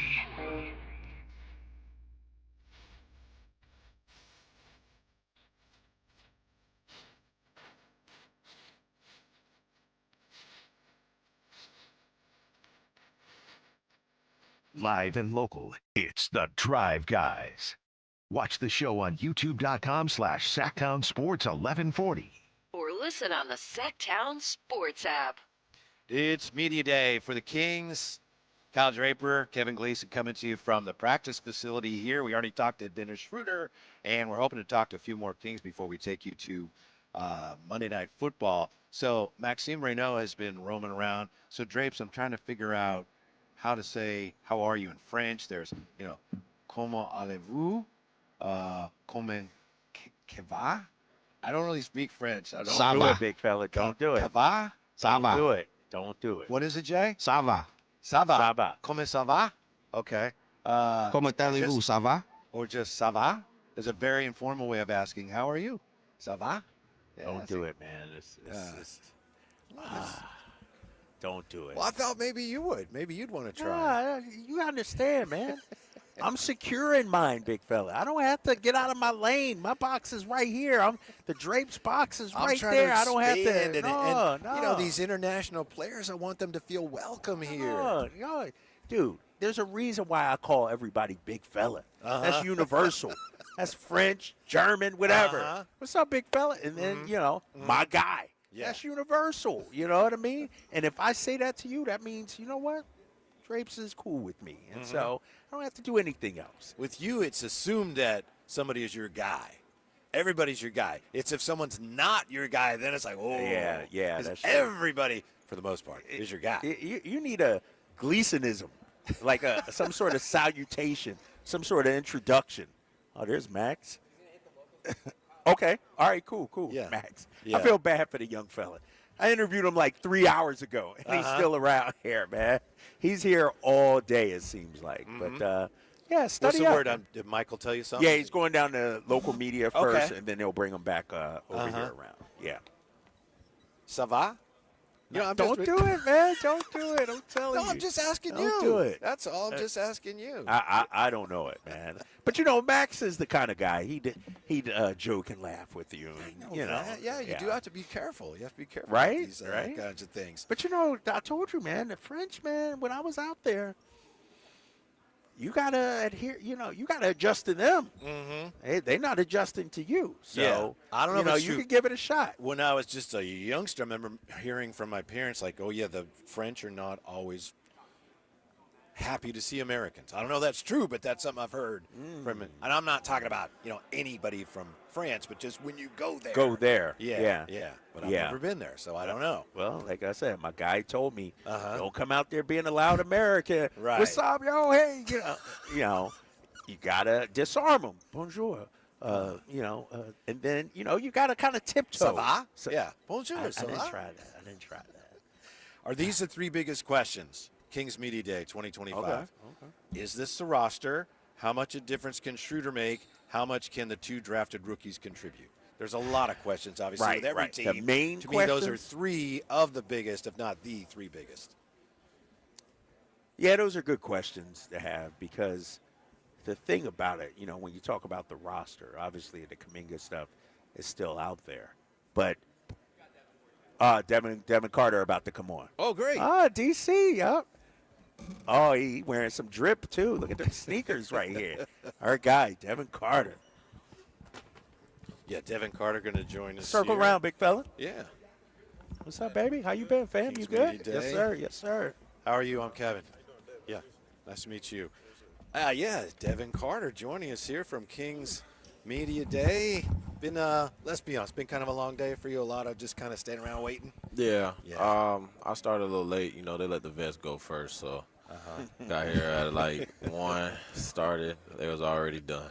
Live and local, it's the Drive Guys. Watch the show on youtube.com/Sacktown Sports 1140. Or listen on the Sacktown Sports app. It's Media Day for the Kings. Kyle Draper, Kevin Gleason coming to you from the practice facility here. We already talked to Dennis Schroeder, and we're hoping to talk to a few more Kings before we take you to Monday Night Football. So Maxime Reynaud has been roaming around. So Drapes, I'm trying to figure out how to say how are you in French. There's, comment allez-vous? Comment que va? I don't really speak French. I don't do it, big fella. Don't do it. Que va? Ça va. Do it. Don't do it. What is it, Jay? Ça va. Ça va. Ça va. Comment ça va? Okay. Comment allez-vous? Ça va? Or just ça va? is a very informal way of asking, how are you? Ça va? Don't do it, man. Don't do it. Well, I thought maybe you would. Maybe you'd want to try. Nah, you understand, man. I'm secure in mine, big fella. I don't have to get out of my lane. My box is right here. The Drapes box is I'm right trying there. to I don't have expand to. and, No. you know, these international players, I want them to feel welcome here. No, dude, there's a reason why I call everybody big fella. That's universal. That's French, German, whatever. What's up, big fella? And then, my guy. Yeah. That's universal. You know what I mean? And if I say that to you, that means, you know what? Drapes is cool with me. And so I don't have to do anything else. With you, it's assumed that somebody is your guy. Everybody's your guy. It's if someone's not your guy, then it's like, oh. Yeah. 'Cause That's true. everybody, for the most part, is your guy. You need a Gleasonism, like some sort of salutation, some sort of introduction. Oh, there's Max. Okay. All right, cool. Yeah. Max. Yeah. I feel bad for the young fella. I interviewed him like 3 hours ago, and he's still around here, man. He's here all day, it seems like. But, study What's the up. word? Did Michael tell you something? Yeah, he's going down to local media first, Okay. and then they'll bring him back over here around. Yeah. Ça va? You know, Don't do it, man. Don't do it. I'm telling you. No, I'm just asking you. Don't do it. That's all. I'm just asking you. I don't know it, man. But Max is the kind of guy he'd joke and laugh with you. And, Yeah, you do have to be careful. You have to be careful Right? with these Right. kinds of things. But I told you, man, the French, man, when I was out there, you gotta adhere. You gotta adjust to them. Mm-hmm. They're not adjusting to you. So Yeah. I don't know if it's you true. could give it a shot. When I was just a youngster, I remember hearing from my parents, like, oh, yeah, the French are not always happy to see Americans. I don't know if that's true, but that's something I've heard from it. And I'm not talking about, anybody from France, but just when you go there. Go there. Yeah. But I've Yeah. never been there, so I don't know. Well, like I said, my guy told me, don't come out there being a loud American. Right. What's up, yo? Hey, you gotta disarm them. Bonjour. And then you gotta kind of tiptoe. Ça va? So- Yeah. Bonjour. I ça didn't va? try that. I didn't try that. Are these the three biggest questions? Kings Media Day 2025. Okay. Is this the roster? How much a difference can Schroeder make? How much can the two drafted rookies contribute? There's a lot of questions, obviously, with every team. The main to me, those are questions- three of the biggest, if not the three biggest. Yeah, those are good questions to have because the thing about it, when you talk about the roster, obviously the Kuminga stuff is still out there. But Devin Carter about to come on. Oh, great. DC, yup. Oh, he wearing some drip, too. Look at the sneakers right here. Our guy, Devin Carter. Yeah, Devin Carter going to join us. Circle here. around, big fella. Yeah. What's up, baby? How you been, fam? Kings You good? Media Yes, Day. sir. Yes, sir. How are you? I'm Kevin. Yeah, nice to meet you. Devin Carter joining us here from Kings Media Day. Been, let's be honest, been kind of a long day for you. A lot of just kind of standing around waiting. Yeah. I started a little late. They let the vets go first, so got here at like 1, started. They was already done.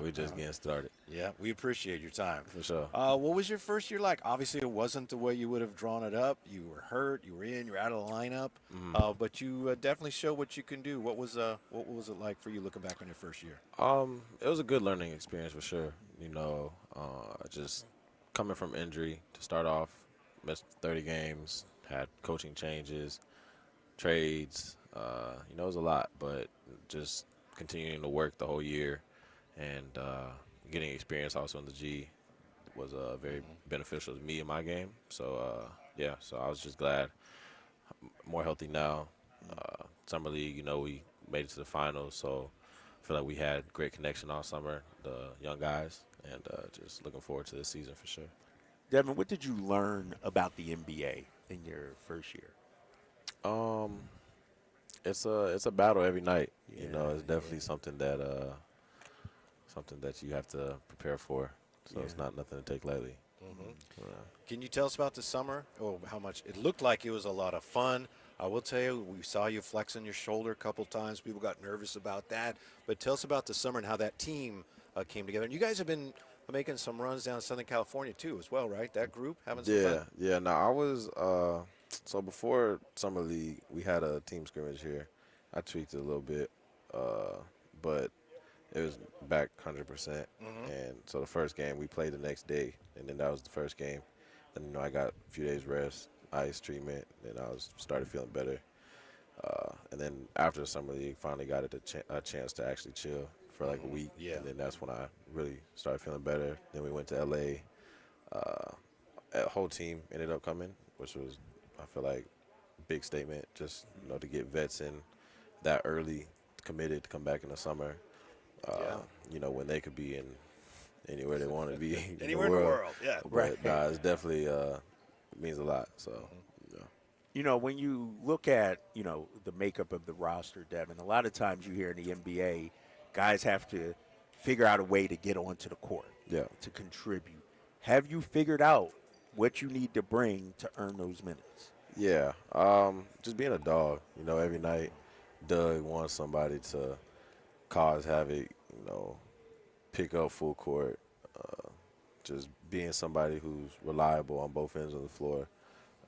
We just getting started. Yeah, we appreciate your time. For sure. What was your first year like? Obviously, it wasn't the way you would have drawn it up. You were hurt. You were in. You were out of the lineup. But you definitely showed what you can do. What was it like for you looking back on your first year? It was a good learning experience for sure. Just coming from injury to start off, missed 30 games, had coaching changes, trades. It was a lot, but just continuing to work the whole year and getting experience also in the G was very beneficial to me in my game. So, so I was just glad. More healthy now. Summer League, we made it to the finals, so I feel like we had great connection all summer, the young guys, and just looking forward to this season for sure. Devin, what did you learn about the NBA in your first year? It's a battle every night. It's definitely something that you have to prepare for. So it's not nothing to take lightly. Can you tell us about the summer? Oh, how much it looked like it was a lot of fun. I will tell you, we saw you flexing your shoulder a couple times. People got nervous about that. But tell us about the summer and how that team came together. And you guys have been making some runs down in Southern California too, as well, right? That group having some fun. Yeah. No, I was so before Summer League, we had a team scrimmage here. I tweaked it a little bit, but it was back 100%. Mhm. And so the first game we played the next day, and then that was the first game. And I got a few days rest, ice treatment, and started feeling better. And then after the summer league, finally got a chance to actually chill for like a week. Yeah. And then that's when I really started feeling better. Then we went to LA. The whole team ended up coming, which was, I feel like, big statement. Just to get vets in that early, committed to come back in the summer. When they could be in anywhere they want to be. Anywhere in the world, yeah. But it's definitely means a lot. So. When you look at, the makeup of the roster, Devin, a lot of times you hear in the NBA, guys have to figure out a way to get onto the court, to contribute. Have you figured out what you need to bring to earn those minutes? Yeah, just being a dog. Every night, Doug wants somebody to cause havoc, pick up full court, just being somebody who's reliable on both ends of the floor.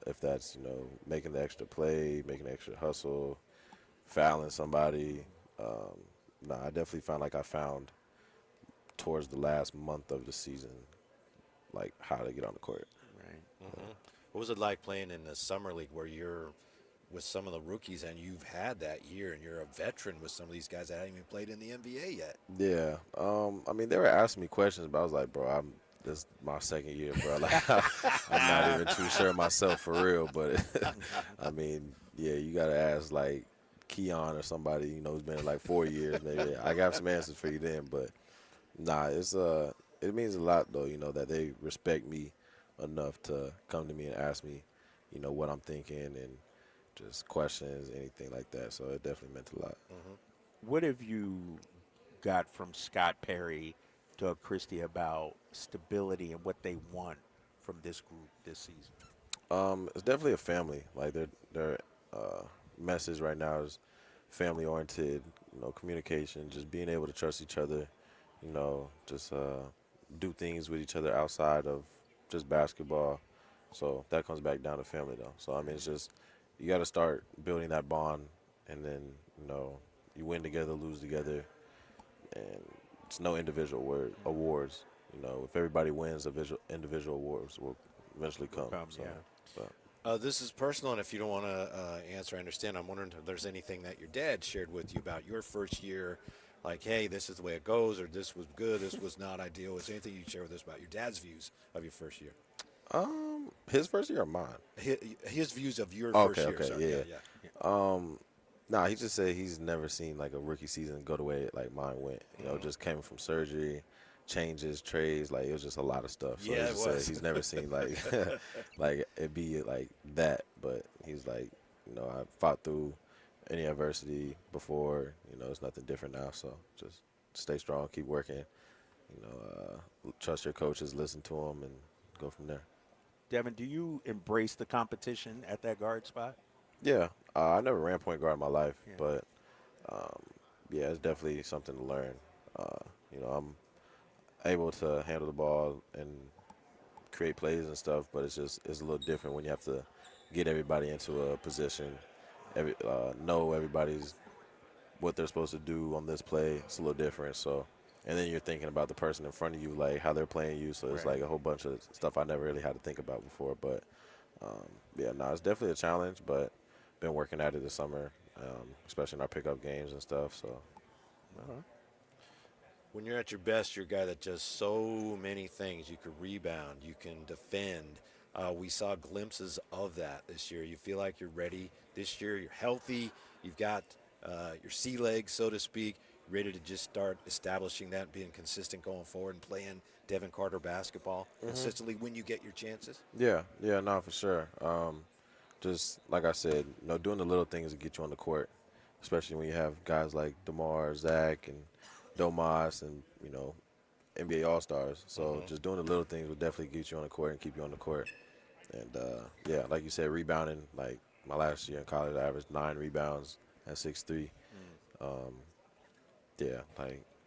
If that's, making the extra play, making the extra hustle, fouling somebody. I definitely found towards the last month of the season, like, how to get on the court. Right. Mm-hmm. What was it like playing in the summer league where you're with some of the rookies and you've had that year and you're a veteran with some of these guys that haven't even played in the NBA yet? Yeah. They were asking me questions, but I was like, bro, this is my second year, bro. Like, I'm not even too sure myself for real. But, you got to ask, like, Keon or somebody, who's been in, like, 4 years. Maybe I got some answers for you then. But, it means a lot, though, that they respect me enough to come to me and ask me, what I'm thinking and just questions, anything like that. So it definitely meant a lot. Mm-hmm. What have you got from Scott Perry, Doug Christie, about stability and what they want from this group this season? It's definitely a family. Like their message right now is family oriented. Communication, just being able to trust each other. Just do things with each other outside of just basketball. So that comes back down to family, though. So it's just you got to start building that bond, and then you win together, lose together, and it's no individual awards. If everybody wins, individual awards will eventually come. This is personal, and if you don't want to answer, I understand. I'm wondering if there's anything that your dad shared with you about your first year, like, hey, this is the way it goes, or this was good, this was not ideal. Is there anything you'd share with us about your dad's views of your first year? His first year or mine? His views of your first year. Okay, sorry. Yeah. He just said he's never seen like a rookie season go the way like mine went. Just came from surgery, changes, trades, like it was just a lot of stuff. So Yeah, he just said he's never seen like like it be like that. But he's like, I fought through any adversity before. It's nothing different now. So just stay strong, keep working. Trust your coaches, listen to them, and go from there. Devin, do you embrace the competition at that guard spot? Yeah, I never ran point guard in my life, but it's definitely something to learn. I'm able to handle the ball and create plays and stuff, but it's a little different when you have to get everybody into a position, know everybody's what they're supposed to do on this play. It's a little different, so. And then you're thinking about the person in front of you, like how they're playing you. So it's like a whole bunch of stuff I never really had to think about before. But, it's definitely a challenge, but been working at it this summer, especially in our pickup games and stuff. So, When you're at your best, you're a guy that does so many things. You can rebound, you can defend. We saw glimpses of that this year. You feel like you're ready this year. You're healthy. You've got your sea legs, so to speak. Ready to just start establishing that, being consistent going forward and playing Devin Carter basketball consistently when you get your chances? Yeah, for sure. Just like I said, doing the little things to get you on the court, especially when you have guys like DeMar, Zach, and Domas, and NBA All-Stars. So just doing the little things will definitely get you on the court and keep you on the court. And like you said, rebounding. Like my last year in college, I averaged 9 rebounds at 6'3".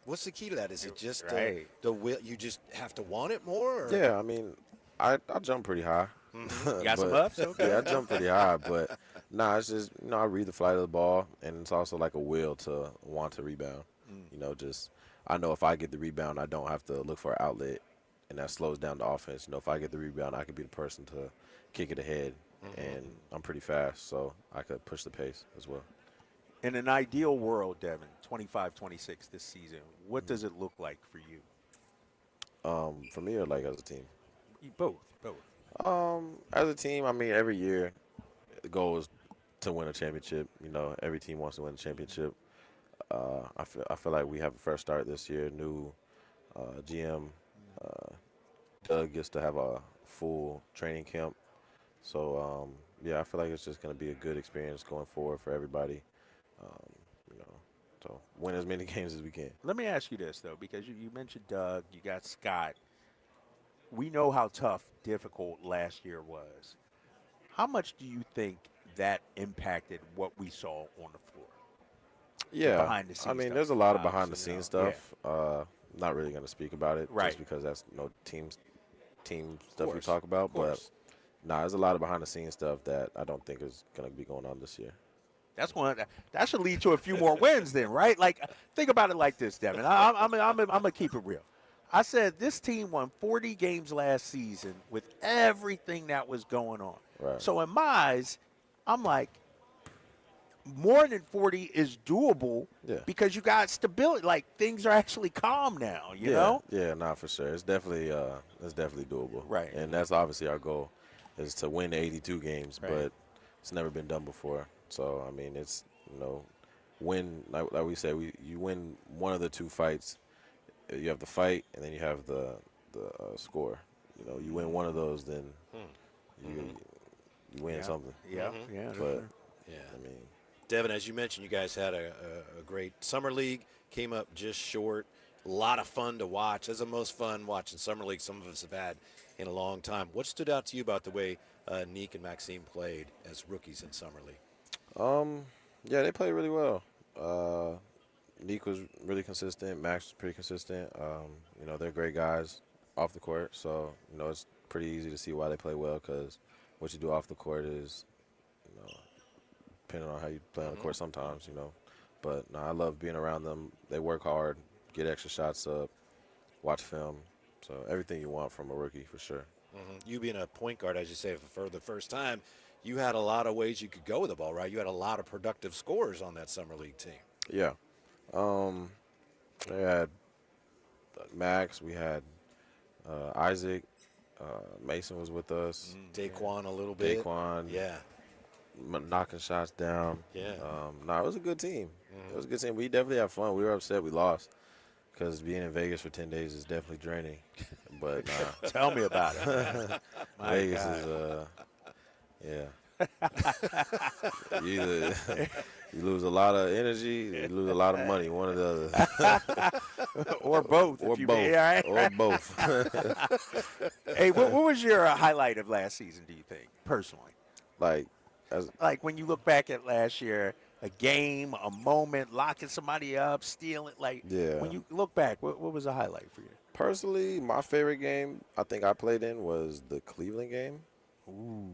What's the key to that? Is it just the will? You just have to want it more? Or? Yeah, I jump pretty high. You got some ups? Okay. Yeah, I jump pretty high, but it's just I read the flight of the ball, and it's also like a will to want to rebound. I know if I get the rebound, I don't have to look for an outlet, and that slows down the offense. You know, if I get the rebound, I could be the person to kick it ahead, and I'm pretty fast, so I could push the pace as well. In an ideal world, Devin, 25-26 this season, what does it look like for you? For me or like as a team? Both. As a team, I mean, every year the goal is to win a championship. You know, every team wants to win a championship. I feel like we have a fresh start this year. New GM Doug gets to have a full training camp. So yeah, I feel like it's just going to be a good experience going forward for everybody. You know, so win as many games as we can. Let me ask you this, though, because you mentioned Doug, you got Scott. We know how tough, difficult last year was. How much do you think that impacted what we saw on the floor? Yeah, behind the scenes I mean, stuff, there's a lot of obviously, behind-the-scenes stuff. Not really going to speak about it, Right. just because that's team stuff we course, talk about. of course. But there's a lot of behind-the-scenes stuff that I don't think is going to be going on this year. That should lead to a few more wins, then, right? Like, think about it like this, Devin. I'm gonna keep it real. I said this team won 40 games last season with everything that was going on. Right. So in my eyes, I'm like, more than 40 is doable because you got stability. Like, things are actually calm now, you know? Yeah, for sure. It's definitely doable. Right. And that's obviously our goal, is to win 82 games, Right. but it's never been done before. So, I mean, it's, win, like we said, you win one of the two fights. You have the fight, and then you have the score. You win one of those, then you win something. Yeah, But, Yeah. I mean, Devin, as you mentioned, you guys had a great summer league, came up just short. A lot of fun to watch. That's the most fun watching summer league some of us have had in a long time. What stood out to you about the way Nick and Maxime played as rookies in summer league? Yeah, they played really well. Nick was really consistent. Max was pretty consistent. They're great guys off the court, so it's pretty easy to see why they play well, because what you do off the court is, depending on how you play on the court sometimes, But no, I love being around them. They work hard, get extra shots up, watch film. So everything you want from a rookie, for sure. You being a point guard, as you say, for the first time, you had a lot of ways you could go with the ball, right? You had a lot of productive scorers on that summer league team. Yeah. They had Max. We had Isaac. Mason was with us. Daquan a little bit. Daquan. Yeah. Knocking shots down. Yeah. It was a good team. It was a good team. We definitely had fun. We were upset we lost, because being in Vegas for 10 days is definitely draining. But Tell me about it. Vegas is, you lose a lot of energy, you lose a lot of money, one or the other. Or both. Or if you both. may, all right? Or both. Hey, what was your highlight of last season, do you think, personally? Like when you look back at last year, a game, a moment, locking somebody up, stealing, when you look back, what was a highlight for you? Personally, my favorite game I think I played in was the Cleveland game. Ooh.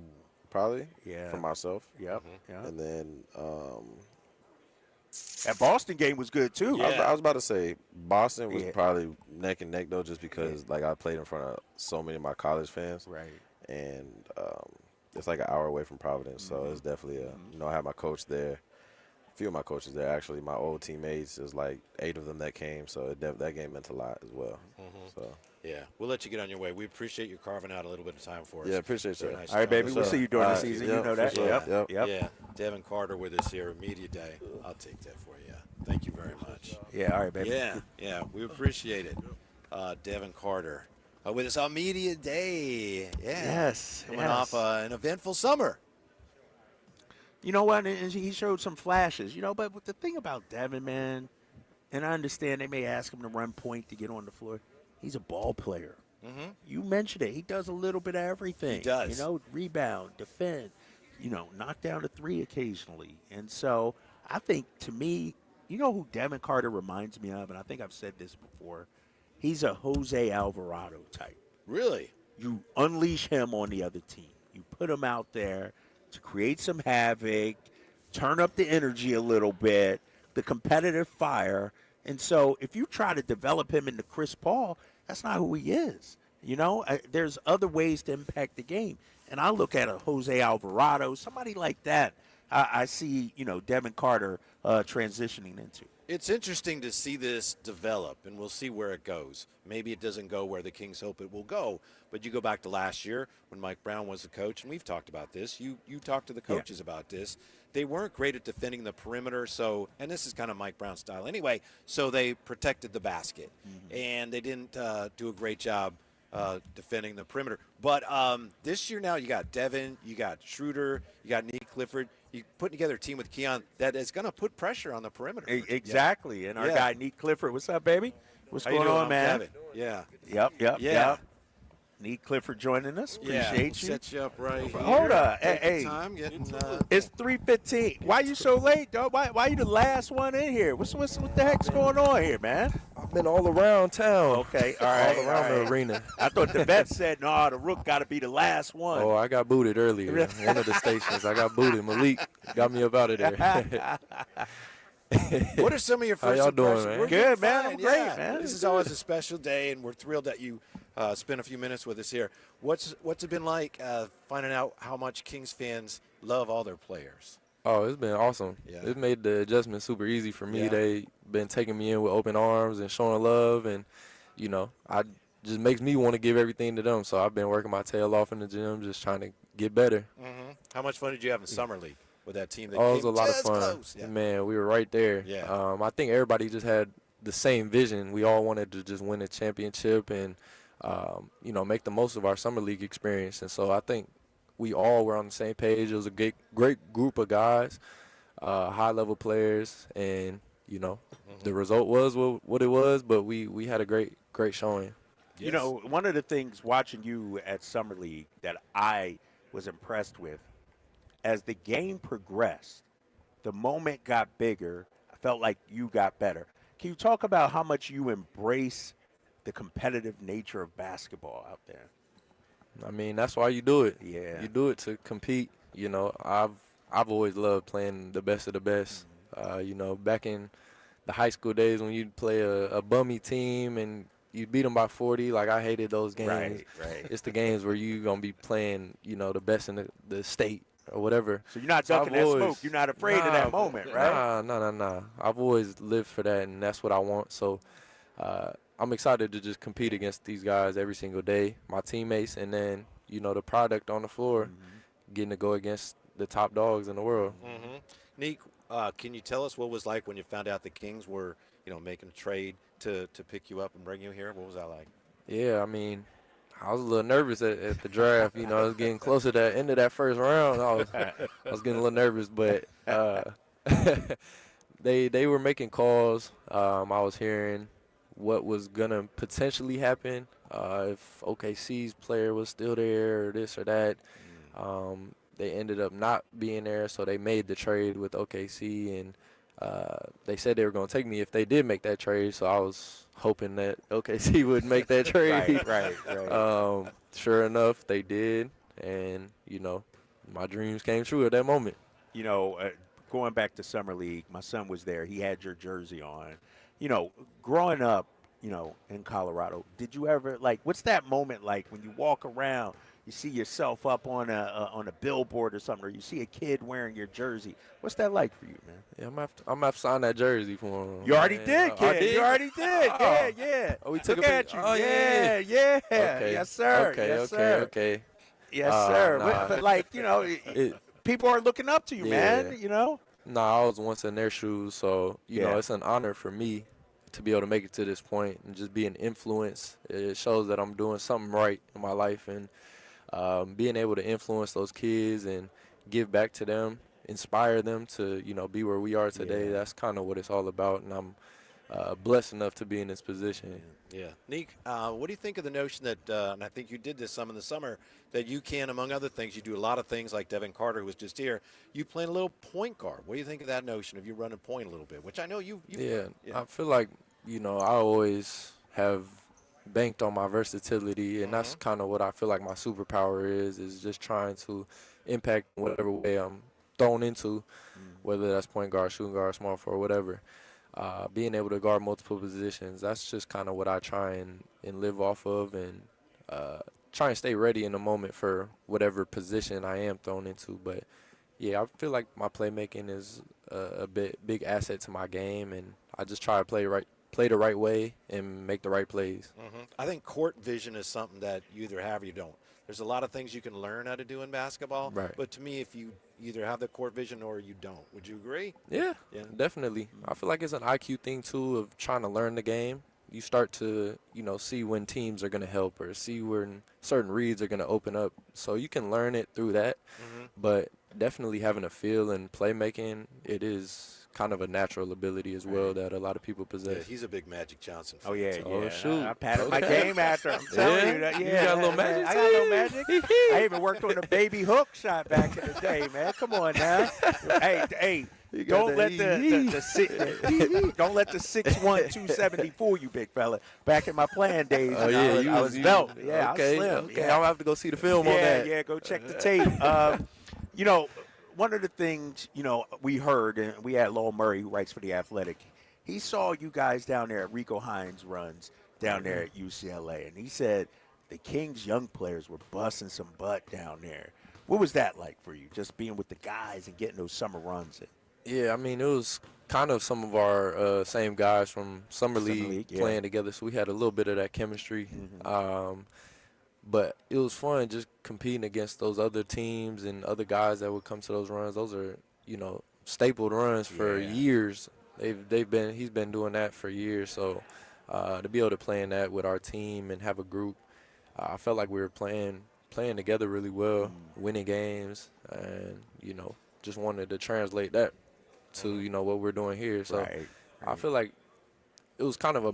Probably. Yeah. For myself. Yep. Yeah. And then that Boston game was good too. I was about to say Boston was probably neck and neck though, just because I played in front of so many of my college fans. Right. And it's like an hour away from Providence, so it's definitely I had my coach there. A few of my coaches there, actually. My old teammates, there's like 8 of them that came, so that game meant a lot as well. So yeah, we'll let you get on your way. We appreciate you carving out a little bit of time for us. Yeah, appreciate you. Nice All right, baby. job. We'll see you during the season. You know that. Sure. Yep. Yeah. Devin Carter with us here at Media Day. I'll take that for you. Thank you very much. Yeah, all right, baby. Yeah, we appreciate it. Devin Carter with us on Media Day. Yeah. Yes. Coming off an eventful summer. You know what? And he showed some flashes, but the thing about Devin, man, and I understand they may ask him to run point to get on the floor. He's a ball player. Mm-hmm. You mentioned it. He does a little bit of everything. He does. Rebound, defend, knock down a three occasionally. And so I think, to me, who Devin Carter reminds me of, and I think I've said this before, he's a Jose Alvarado type. Really? You unleash him on the other team. You put him out there to create some havoc, turn up the energy a little bit, the competitive fire, And so if you try to develop him into Chris Paul, that's not who he is. There's other ways to impact the game. And I look at a Jose Alvarado, somebody like that. I see, Devin Carter transitioning into. It's interesting to see this develop, and we'll see where it goes. Maybe it doesn't go where the Kings hope it will go, but you go back to last year when Mike Brown was the coach, and we've talked about this. You talked to the coaches about this. They weren't great at defending the perimeter, and this is kind of Mike Brown's style anyway, so they protected the basket, and they didn't do a great job defending the perimeter. But this year now you got Devin, you got Schroeder, you got Nick Clifford. You put together a team with Keon that is going to put pressure on the perimeter. Exactly. And our guy, Nick Clifford, what's up, baby? What's going on, man? Kevin. Yeah. Yep. Nick Clifford joining us. Appreciate you. Set you up right here. Hold on. Hey. Time getting, it's 3:15. Why you so late, dog? Why you the last one in here? What the heck's going on here, man? I've been all around town. Okay, all right. All around the arena. I thought the vet said, no, the Rook got to be the last one. Oh, I got booted earlier. One of the stations. I got booted. Malik got me up out of there. What are some of your first How y'all impressions? doing, man? We're Good, man. fine, I'm great, man. This is always a special day, and we're thrilled that you spent a few minutes with us here. What's it been like finding out how much Kings fans love all their players? Oh, it's been awesome. Yeah. It made the adjustment super easy for me. Yeah. They been taking me in with open arms and showing love, and I just makes me want to give everything to them. So I've been working my tail off in the gym, just trying to get better. Mm-hmm. How much fun did you have in summer league with that team? That Oh, it came was a lot of just fun. Close. Yeah. Man, we were right there. Yeah. I think everybody just had the same vision. We all wanted to just win a championship and make the most of our summer league experience. And so I think we all were on the same page. It was a great group of guys, high-level players, and, the result was what it was, but we had a great showing. Yes. One of the things watching you at Summer League that I was impressed with, as the game progressed, the moment got bigger, I felt like you got better. Can you talk about how much you embrace the competitive nature of basketball out there? I mean, that's why you do it. Yeah. You do it to compete. I've always loved playing the best of the best. Back in the high school days when you'd play a bummy team and you beat them by 40, like I hated those games. Right. It's the games where you're going to be playing, the best in the state or whatever. So you're not ducking that smoke. You're not afraid of that moment, right? Nah. I've always lived for that, and that's what I want. So I'm excited to just compete against these guys every single day, my teammates, and then, the product on the floor, getting to go against the top dogs in the world. Mm-hmm. Neek, can you tell us what it was like when you found out the Kings were, making a trade to pick you up and bring you here? What was that like? Yeah, I mean, I was a little nervous at the draft. I was getting closer to the end of that first round. I was getting a little nervous, but they were making calls. I was hearing what was going to potentially happen if OKC's player was still there or this or that. They ended up not being there, so they made the trade with OKC, and they said they were going to take me if they did make that trade, so I was hoping that OKC would make that trade. Right. Sure enough, they did, and, my dreams came true at that moment. Going back to Summer League, my son was there. He had your jersey on. Growing up, in Colorado, did you ever, what's that moment like when you walk around, you see yourself up on a billboard or something, or you see a kid wearing your jersey? What's that like for you, man? Yeah, I'm gonna have to sign that jersey for him. You already did, kid. I did? You already did. Yeah. Oh, we took Look a at you. Oh, yeah. Okay. Yes, sir. Okay. Yes, sir. Nah. But people are looking up to you, man. Nah, I was once in their shoes, so Yeah. it's an honor for me to be able to make it to this point and just be an influence. It shows that I'm doing something right in my life, and being able to influence those kids and give back to them, inspire them to be where we are today. Yeah. That's kind of what it's all about, and I'm blessed enough to be in this position. Yeah. Neek, what do you think of the notion that, and I think you did this some in the summer, that you can, among other things, you do a lot of things like Devin Carter, who was just here, you playing a little point guard. What do you think of that notion of you running point a little bit, which I know you've Yeah, done? I feel like, I always have banked on my versatility, and that's kind of what I feel like my superpower is just trying to impact whatever way I'm thrown into, whether that's point guard, shooting guard, small forward, whatever. being able to guard multiple positions. That's just kind of what I try and live off of, and try and stay ready in the moment for whatever position I am thrown into. But yeah, I feel like my playmaking is a big asset to my game, and I just try to play the right way and make the right plays. I think court vision is something that you either have or you don't. There's a lot of things you can learn how to do in basketball, Right. but to me, if you either have the court vision or you don't, would you agree? Yeah, definitely. I feel like it's an IQ thing, too, of trying to learn the game. You start to, see when teams are going to help or see when certain reads are going to open up. So you can learn it through that. But definitely having a feel and playmaking, it is kind of a natural ability as well that a lot of people possess. Yeah, he's a big Magic Johnson fan. Oh, yeah, Oh, yeah. shoot. I patted my game after. I'm telling you that. You Yeah, got a little magic? I got a little magic. I even worked on a baby hook shot back in the day, man. Come on now. Hey, don't let don't let the 6'1", 270 fool you, big fella. Back in my playing days, Oh, yeah, I was built. Yeah, okay, I was slim. okay. Yeah. I'll have to go see the film on that. Yeah, go check the tape. One of the things, we heard, and we had Lowell Murray, who writes for The Athletic. He saw you guys down there at Rico Hines runs down there at UCLA, and he said the Kings young players were busting some butt down there. What was that like for you, just being with the guys and getting those summer runs in? Yeah, I mean, it was kind of some of our same guys from Summer League playing together, so we had a little bit of that chemistry. But it was fun just competing against those other teams and other guys that would come to those runs. Those are, stapled runs for years. He's been doing that for years. So to be able to play in that with our team and have a group, I felt like we were playing together really well, winning games, and just wanted to translate that to what we're doing here. So I feel like it was kind of a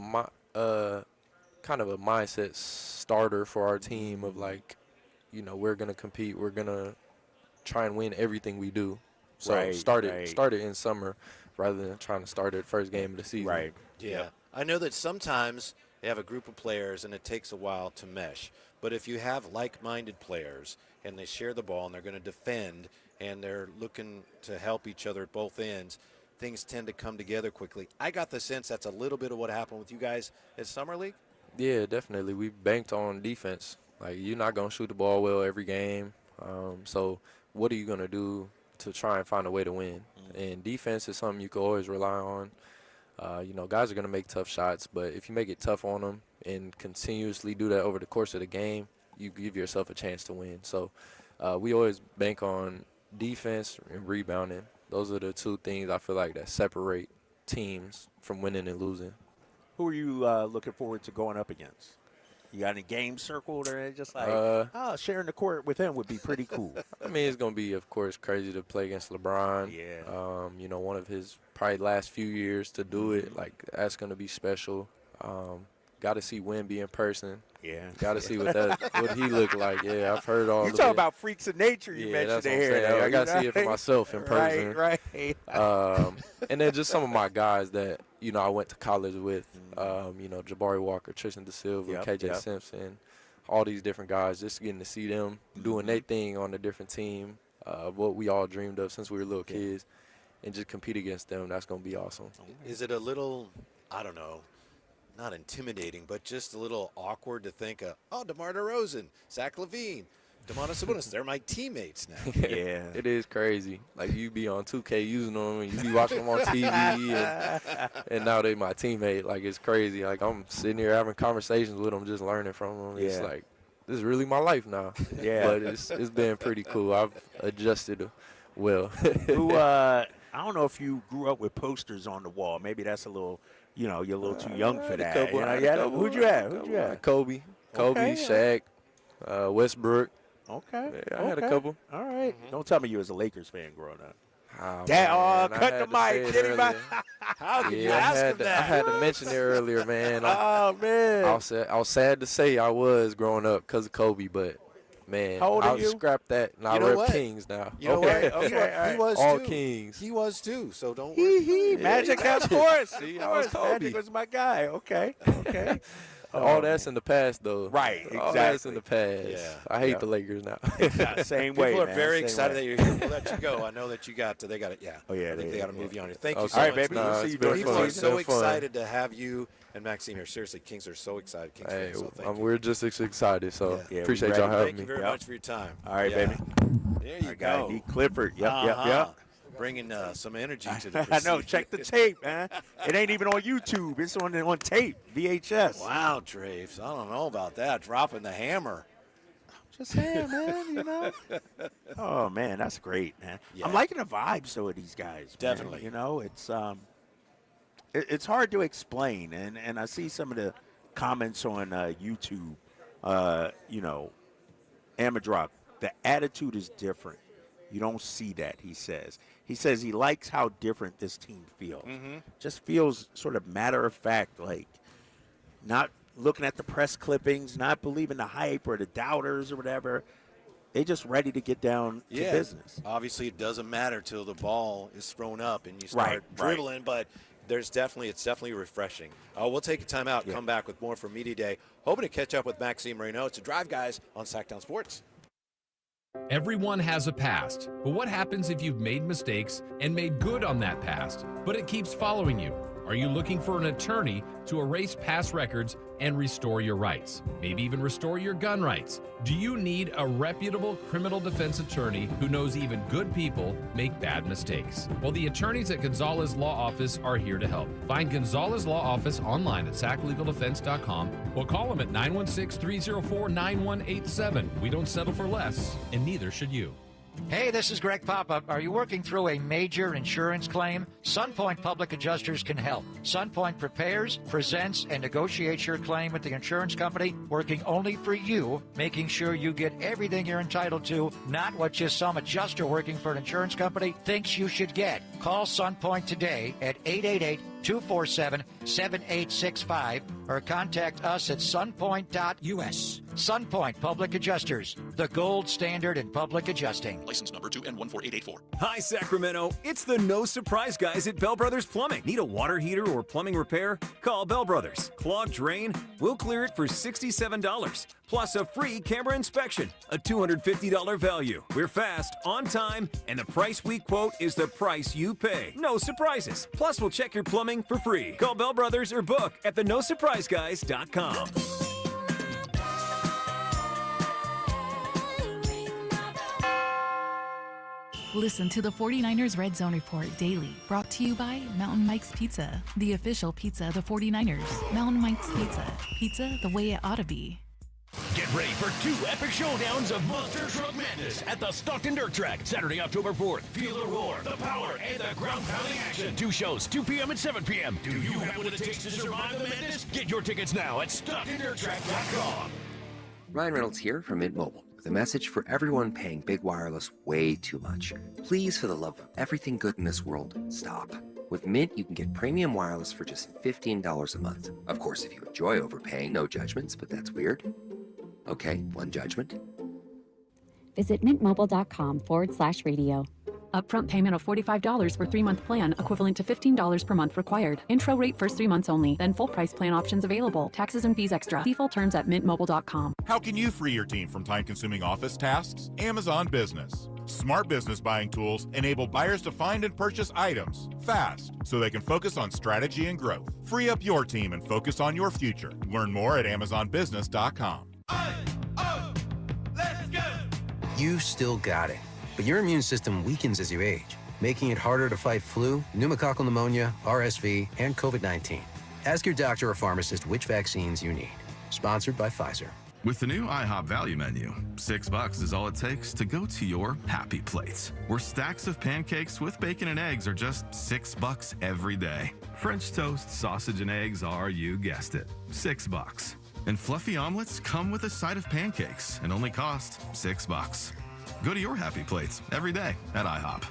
mindset starter for our team of like, we're gonna compete, we're gonna try and win everything we do. So start it in summer rather than trying to start it first game of the season. Right. Yeah. I know that sometimes they have a group of players and it takes a while to mesh. But if you have like-minded players and they share the ball and they're going to defend and they're looking to help each other at both ends, things tend to come together quickly. I got the sense that's a little bit of what happened with you guys at Summer League. Yeah, definitely. We banked on defense. Like, you're not going to shoot the ball well every game. So what are you going to do to try and find a way to win? And defense is something you can always rely on. Guys are going to make tough shots, but if you make it tough on them and continuously do that over the course of the game, you give yourself a chance to win. So we always bank on defense and rebounding. Those are the two things I feel like that separate teams from winning and losing. Who are you looking forward to going up against? You got any games circled, or just like, sharing the court with him would be pretty cool? I mean, it's going to be, of course, crazy to play against LeBron. Yeah. One of his probably last few years to do it. Like, that's going to be special. Got to see Wemby in person. Yeah. Got to see what he looked like. Yeah, I've heard all. You talk about freaks of nature. You mentioned that's what I'm saying. I got to see it for myself in person. Right. And then just some of my guys that I went to college with. Jabari Walker, Tristan DeSilva, KJ Simpson, all these different guys. Just getting to see them doing their thing on a different team, what we all dreamed of since we were little kids, and just compete against them. That's going to be awesome. Is it a little, I don't know, not intimidating, but just a little awkward to think of, DeMar DeRozan, Zach LaVine, Domantas Sabonis, they're my teammates now. Yeah. It is crazy. Like, you be on 2K using them, and you be watching them on TV, and now they my teammate. Like, it's crazy. Like, I'm sitting here having conversations with them, just learning from them. It's like, this is really my life now. Yeah. But it's been pretty cool. I've adjusted well. I don't know if you grew up with posters on the wall. Maybe that's a little, you're a little too young for that. Who'd you have? Kobe, Shaq, Westbrook. Okay. Yeah, I had a couple. All right. Don't tell me you was a Lakers fan growing up. Cut the mic. Get him back. How can you ask him that? I had to mention it earlier, man. Man. I was sad to say I was growing up because of Kobe, but, man, how old are you? Scrapped that, and I rep Kings now. You know what? He was all too. Kings. He was too, so don't worry. Magic, of course. See, I was Kobe. Magic was my guy. Okay. All that's in the past, though. Right, All that's in exactly. the past. Yeah. I hate the Lakers now. Same way, People are man, very same excited way. that you're here. We'll let you go. I know that you got they got it. Yeah. Oh, yeah, I think they got to move you on here. Thank you Okay. so All much. right, baby. We'll see you it's been during People the are fun. season. so It's been fun. excited to have you and Maxime here. Seriously, Kings are so excited. Kings Hey, fans, so thank you. we're just excited, so Yeah, we appreciate ready. y'all having Thank you me. very much for your time. All right, Yeah. baby. There you I got go. D. Clifford. Yep, Uh-huh. yep. Bringing some energy to the I know. proceedings. Check the tape, man. It ain't even on YouTube. It's on tape, VHS. Wow, Traves. I don't know about that. Dropping the hammer. Just saying, man. You know. Oh man, that's great, man. Yeah. I'm liking the vibes though of these guys. man. Definitely. You know, it's hard to explain, and I see some of the comments on YouTube. You know, Amadrock, the attitude is different. You don't see that, he says. He says he likes how different this team feels. Just feels sort of matter of fact, like not looking at the press clippings, not believing the hype or the doubters or whatever. They just ready to get down to business. Obviously, it doesn't matter till the ball is thrown up and you start dribbling, but it's definitely refreshing. We'll take a timeout, come back with more from Media Day. Hoping to catch up with Maxime Reynaud. It's a Drive Guys on Sacktown Sports. Everyone has a past, but what happens if you've made mistakes and made good on that past, but it keeps following you? Are you looking for an attorney to erase past records and restore your rights? Maybe even restore your gun rights? Do you need a reputable criminal defense attorney who knows even good people make bad mistakes? Well, the attorneys at Gonzalez Law Office are here to help. Find Gonzalez Law Office online at sacklegaldefense.com or call them at 916-304-9187. We don't settle for less, and neither should you. Hey, this is Greg Papa. Are you working through a major insurance claim? SunPoint Public Adjusters can help. SunPoint prepares, presents, and negotiates your claim with the insurance company, working only for you, making sure you get everything you're entitled to, not what just some adjuster working for an insurance company thinks you should get. Call SunPoint today at 888-247-7865 or contact us at sunpoint.us. SunPoint Public Adjusters, the gold standard in public adjusting. License number 2N14884. Hi, Sacramento. It's the No Surprise guys at Bell Brothers Plumbing. Need a water heater or plumbing repair? Call Bell Brothers. Clogged drain? We'll clear it for $67. Plus a free camera inspection, a $250 value. We're fast, on time, and the price we quote is the price you pay. No surprises. Plus, we'll check your plumbing for free. Call Bell Brothers or book at thenosurpriseguys.com. Listen to the 49ers Red Zone Report daily, brought to you by Mountain Mike's Pizza, the official pizza of the 49ers. Mountain Mike's Pizza, pizza the way it ought to be. Get ready for 2 epic showdowns of Monster Truck Madness at the Stockton Dirt Track, Saturday, October 4th. Feel the roar, the power, and the ground-pounding action. 2 shows, 2 p.m. and 7 p.m. Do you have what it takes to survive the madness? Get your tickets now at StocktonDirtTrack.com. Ryan Reynolds here from Mint Mobile with a message for everyone paying big wireless way too much. Please, for the love of everything good in this world, stop. With Mint, you can get premium wireless for just $15 a month. Of course, if you enjoy overpaying, no judgments, but that's weird. Okay, one judgment. Visit mintmobile.com/radio. Upfront payment of $45 for 3-month plan, equivalent to $15 per month required. Intro rate first 3 months only, then full price plan options available. Taxes and fees extra. Default terms at mintmobile.com. How can you free your team from time-consuming office tasks? Amazon Business. Smart business buying tools enable buyers to find and purchase items fast so they can focus on strategy and growth. Free up your team and focus on your future. Learn more at amazonbusiness.com. You still got it, but your immune system weakens as you age, making it harder to fight flu, pneumococcal pneumonia, RSV, and COVID-19. Ask your doctor or pharmacist which vaccines you need. Sponsored by Pfizer. With the new IHOP value menu, $6 is all it takes to go to your happy plates, where stacks of pancakes with bacon and eggs are just $6 every day. French toast, sausage, and eggs are, you guessed it, $6. And fluffy omelets come with a side of pancakes and only cost $6. Go to your happy plates every day at IHOP.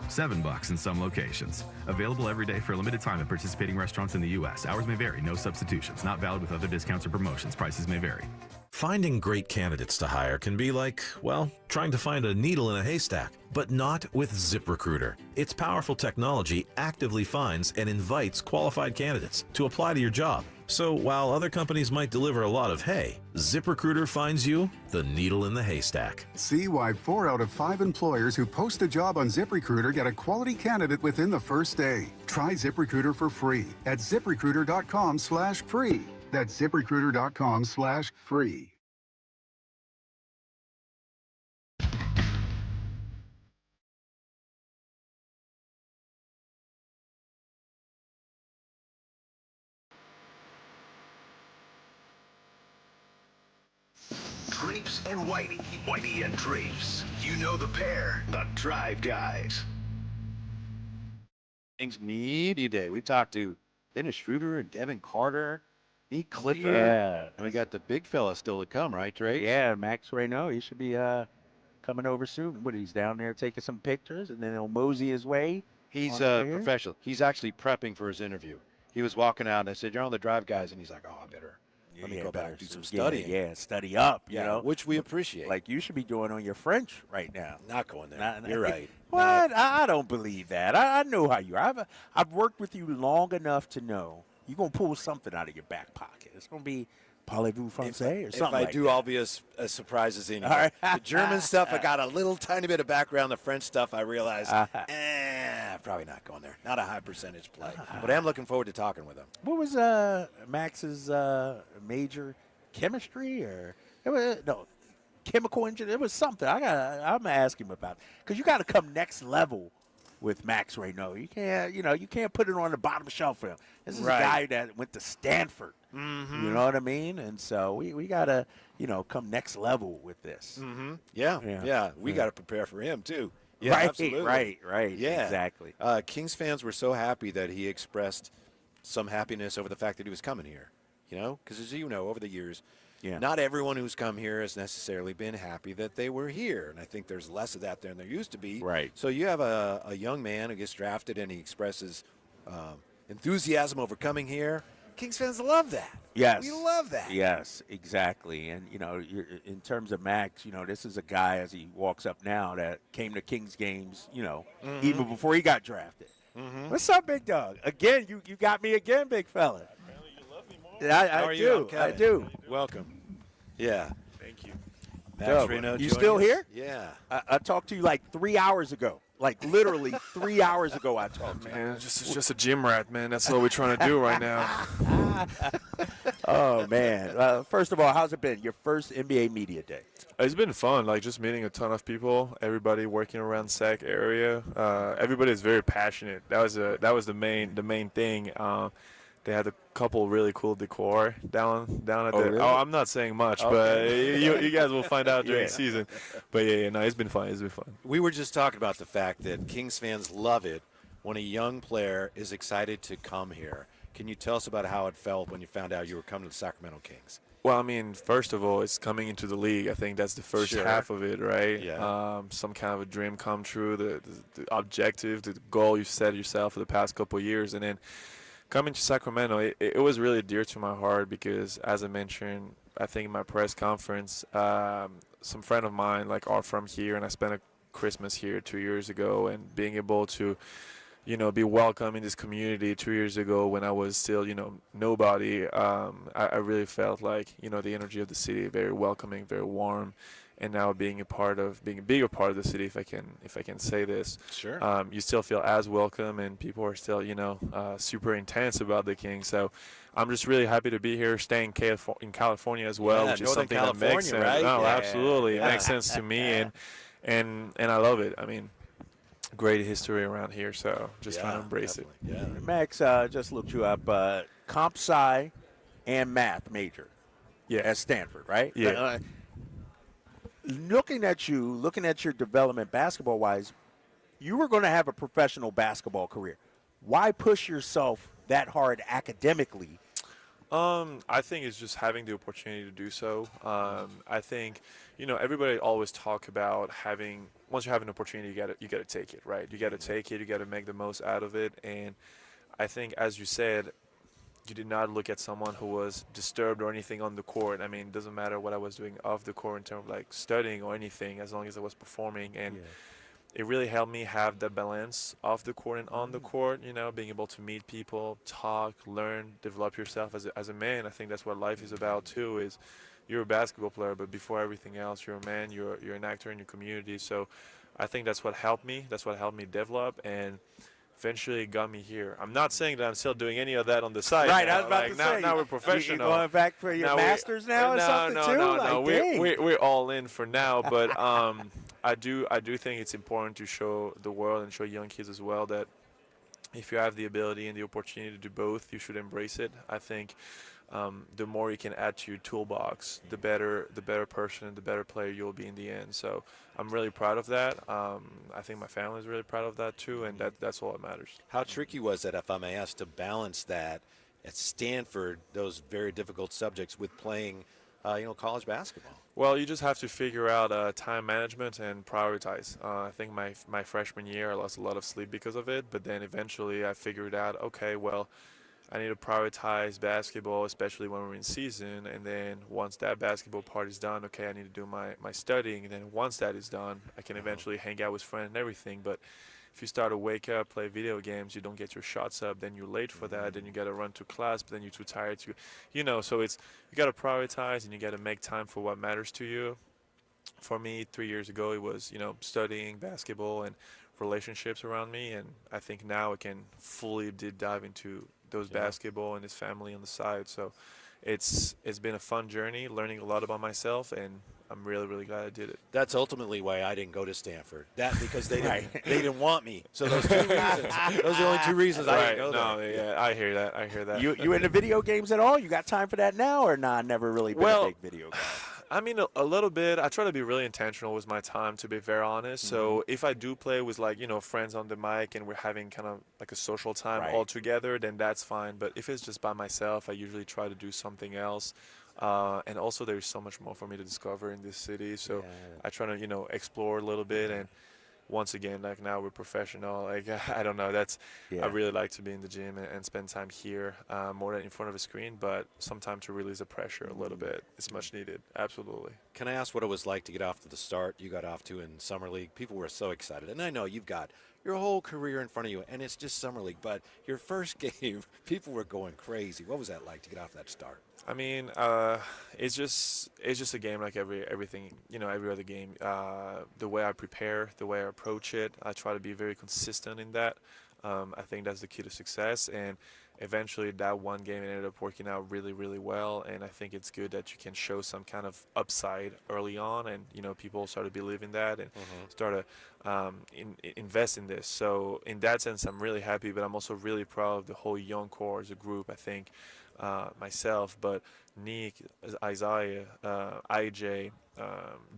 $7 in some locations. Available every day for a limited time at participating restaurants in the U.S. Hours may vary. No substitutions. Not valid with other discounts or promotions. Prices may vary. Finding great candidates to hire can be like, well, trying to find a needle in a haystack, but not with ZipRecruiter. Its powerful technology actively finds and invites qualified candidates to apply to your job, So while other companies might deliver a lot of hay, ZipRecruiter finds you the needle in the haystack. See why 4 out of 5 employers who post a job on ZipRecruiter get a quality candidate within the first day. Try ZipRecruiter for free at ZipRecruiter.com/free. That's ZipRecruiter.com/free. Drapes and Whitey. Whitey and Drapes. You know the pair. The Drive Guys. Kings Media Day. We talked to Dennis Schroeder and Devin Carter, Pete Clifford. Yeah. And we got the big fella still to come, right, Trace? Yeah, Max Reno. He should be coming over soon. What, he's down there taking some pictures, and then he'll mosey his way. He's on here? professional. He's actually prepping for his interview. He was walking out, and I said, "You're on the Drive Guys," and he's like, "Oh, I better let me go back and do some studying." Yeah, study up, you Yeah, know. which we appreciate. Like you should be doing on your French right now. Not going there. You're right. What? I don't believe that. I know how you are. I've worked with you long enough to know you're going to pull something out of your back pocket. It's going to be parlez-vous français or something If I like do, that. I'll be as surprised as anyone. All right. The German stuff, I got a little tiny bit of background. The French stuff, I realized, probably not going there. Not a high percentage play. But I am looking forward to talking with him. What was Max's major? Chemistry or chemical engineering? It was something. I'm gonna ask him about, because you got to come next level with Max Reno. You can't put it on the bottom shelf for him. This is a guy that went to Stanford. Mm-hmm. You know what I mean? And so we gotta come next level with this. Mm-hmm. Yeah. We got to prepare for him too. Yeah, right, absolutely. Right. Yeah, exactly. Kings fans were so happy that he expressed some happiness over the fact that he was coming here. Because as you know, over the years, not everyone who's come here has necessarily been happy that they were here. And I think there's less of that than there used to be. Right. So you have a young man who gets drafted and he expresses enthusiasm over coming here. Kings fans love that. Yes. We love that. Yes, exactly. And, in terms of Max, this is a guy, as he walks up now, that came to Kings games, even before he got drafted. Mm-hmm. What's up, big dog? Again, you got me again, big fella. I do. Welcome. Yeah. Thank you. Max Reno, you still here? Yeah. I talked to you like 3 hours ago. Like literally 3 hours ago I talked to you. Man, it's just a gym rat, man. That's what we're trying to do right now. Oh, man. First of all, how's it been? Your first NBA Media Day. It's been fun, like just meeting a ton of people, everybody working around SAC area. Everybody is very passionate. That was the main thing. They had a couple really cool decor down at the. Really? Oh, I'm not saying much, but you guys will find out during the season. But no, it's been fun. It's been fun. We were just talking about the fact that Kings fans love it when a young player is excited to come here. Can you tell us about how it felt when you found out you were coming to the Sacramento Kings? Well, I mean, first of all, it's coming into the league. I think that's the first half of it, right? Yeah. Some kind of a dream come true, the objective, the goal you set yourself for the past couple of years, and then coming to Sacramento, it was really dear to my heart because, as I mentioned, I think in my press conference, some friend of mine are from here, and I spent a Christmas here 2 years ago, and being able to, be welcome in this community 2 years ago when I was still, nobody. I really felt like, the energy of the city, very welcoming, very warm. And now being a bigger part of the city, if I can say this, sure, you still feel as welcome, and people are still, super intense about the Kings. So I'm just really happy to be here, staying in California as well, which is Northern something that makes sense. right? No, Yeah. absolutely, it makes sense to me, and I love it. I mean, great history around here, so just trying to embrace it. Yeah. Max, just looked you up. Comp Sci and math major. Yeah. At Stanford, right? Yeah. Looking at your development basketball-wise, you were going to have a professional basketball career. Why push yourself that hard academically? I think it's just having the opportunity to do so. I think, everybody always talk about once you have an opportunity, you got to take it, right? You got to take it. You got to make the most out of it. And I think, as you said, you did not look at someone who was disturbed or anything on the court. I mean, it doesn't matter what I was doing off the court in terms of studying or anything, as long as I was performing. And it really helped me have the balance off the court and on the court, you know, being able to meet people, talk, learn, develop yourself as a man. I think that's what life is about too, is you're a basketball player, but before everything else, you're a man, you're an actor in your community. So I think that's what helped me. That's what helped me develop, and eventually it got me here. I'm not saying that I'm still doing any of that on the side. Right, now. I was about like, to now, say. now we're professional. You going back for your masters now or something too? No. Like, We're all in for now, but I do think it's important to show the world and show young kids as well that if you have the ability and the opportunity to do both, you should embrace it. I think the more you can add to your toolbox, the better person and the better player you'll be in the end. So I'm really proud of that. I think my family is really proud of that too, and that's all that matters. How tricky was that, if I may ask, to balance that at Stanford, those very difficult subjects, with playing, college basketball? Well, you just have to figure out time management and prioritize. I think my freshman year, I lost a lot of sleep because of it, but then eventually I figured out, okay, well, I need to prioritize basketball, especially when we're in season. And then once that basketball part is done, okay, I need to do my studying. And then once that is done, I can eventually hang out with friends and everything. But if you start to wake up, play video games, you don't get your shots up, then you're late for that, then you got to run to class, but then you're too tired to, so you got to prioritize and you got to make time for what matters to you. For me, 3 years ago, it was, studying basketball and relationships around me. And I think now I can fully dive into those basketball and his family on the side. So it's been a fun journey, learning a lot about myself, and I'm really, really glad I did it. That's ultimately why I didn't go to Stanford. That because they didn't want me. So those 2 reasons. Those are the only 2 reasons I didn't go there. No, yeah, I hear that. You into video games at all? You got time for that now, or nah? Never really been a big video guy. I mean, a little bit. I try to be really intentional with my time, to be very honest. So if I do play with, friends on the mic and we're having kind of like a social time all together, then that's fine. But if it's just by myself, I usually try to do something else. And also there's so much more for me to discover in this city. So I try to, explore a little bit. And once again, like, now we're professional. Like, I don't know. I really like to be in the gym and spend time here more than in front of a screen. But sometimes to release the pressure a little bit, it's much needed. Absolutely. Can I ask what it was like to get off to the start you got off to in Summer League? People were so excited. And I know you've got your whole career in front of you, and it's just Summer League. But your first game, people were going crazy. What was that like to get off that start? I mean, it's just a game like everything, every other game. The way I prepare, the way I approach it, I try to be very consistent in that. I think that's the key to success. And eventually that one game ended up working out really, really well. And I think it's good that you can show some kind of upside early on, and people start to believe in that and start to invest in this. So in that sense, I'm really happy, but I'm also really proud of the whole young core as a group. I think myself, but Nick, Isaiah, IJ,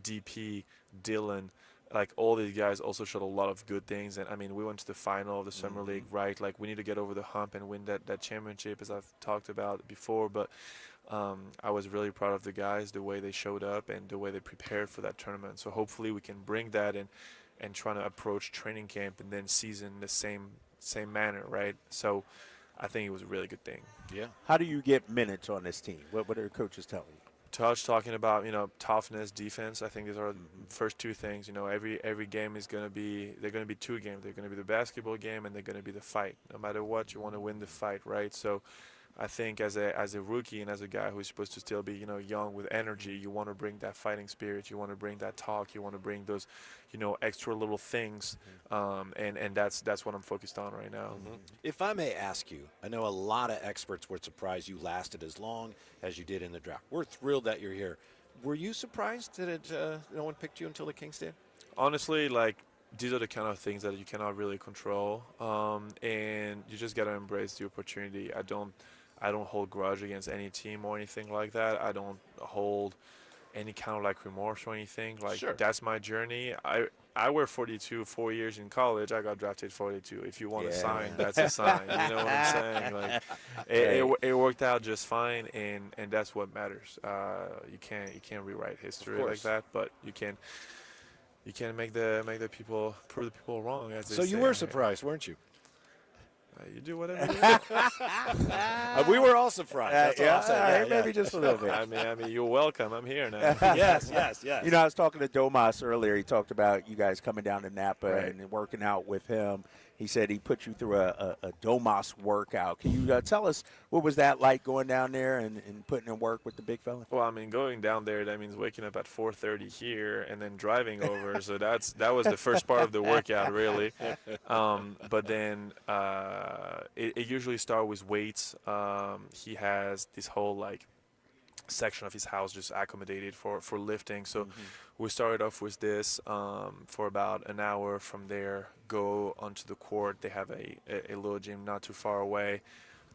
DP, Dylan, like all these guys also showed a lot of good things. And I mean, we went to the final of the Summer League, right? Like, we need to get over the hump and win that championship, as I've talked about before. But I was really proud of the guys, the way they showed up and the way they prepared for that tournament. So hopefully we can bring that in and try to approach training camp and then season the same manner, right? So I think it was a really good thing. Yeah. How do you get minutes on this team? What are the coaches telling you? Talking about toughness, defense. I think these are the first 2 things. Every game is they're going to be 2 games. They're going to be the basketball game and they're going to be the fight. No matter what, you want to win the fight, right? So I think as a rookie and as a guy who's supposed to still be young with energy, you want to bring that fighting spirit. You want to bring that talk. You want to bring those extra little things, and that's what I'm focused on right now. If I may ask you, I know a lot of experts were surprised you lasted as long as you did in the draft. We're thrilled that you're here. Were you surprised that no one picked you until the Kings did? Honestly, these are the kind of things that you cannot really control, and you just got to embrace the opportunity. I don't hold grudge against any team or anything like that. I don't hold any kind of remorse or anything. That's my journey. I wear 42 4 years in college. I got drafted 42. If you want a sign, that's a sign. You know what I'm saying? It worked out just fine, and that's what matters. You can't rewrite history like that, but you can make the people prove the people wrong. As they so you say. were surprised, weren't you? You do whatever you want. We were all surprised. That's all I'm saying. Maybe just a little bit. I mean, you're welcome. I'm here now. Yes. You know, I was talking to Domas earlier. He talked about you guys coming down to Napa and working out with him. He said he put you through a Domas workout. Can you tell us what was that like going down there and putting in work with the big fella? Well, I mean, going down there, that means waking up at 4:30 here and then driving over. So that was the first part of the workout, really. But then it usually starts with weights. He has this whole section of his house just accommodated for lifting. So we started off with this for about an hour. From there, go onto the court. They have a little gym not too far away.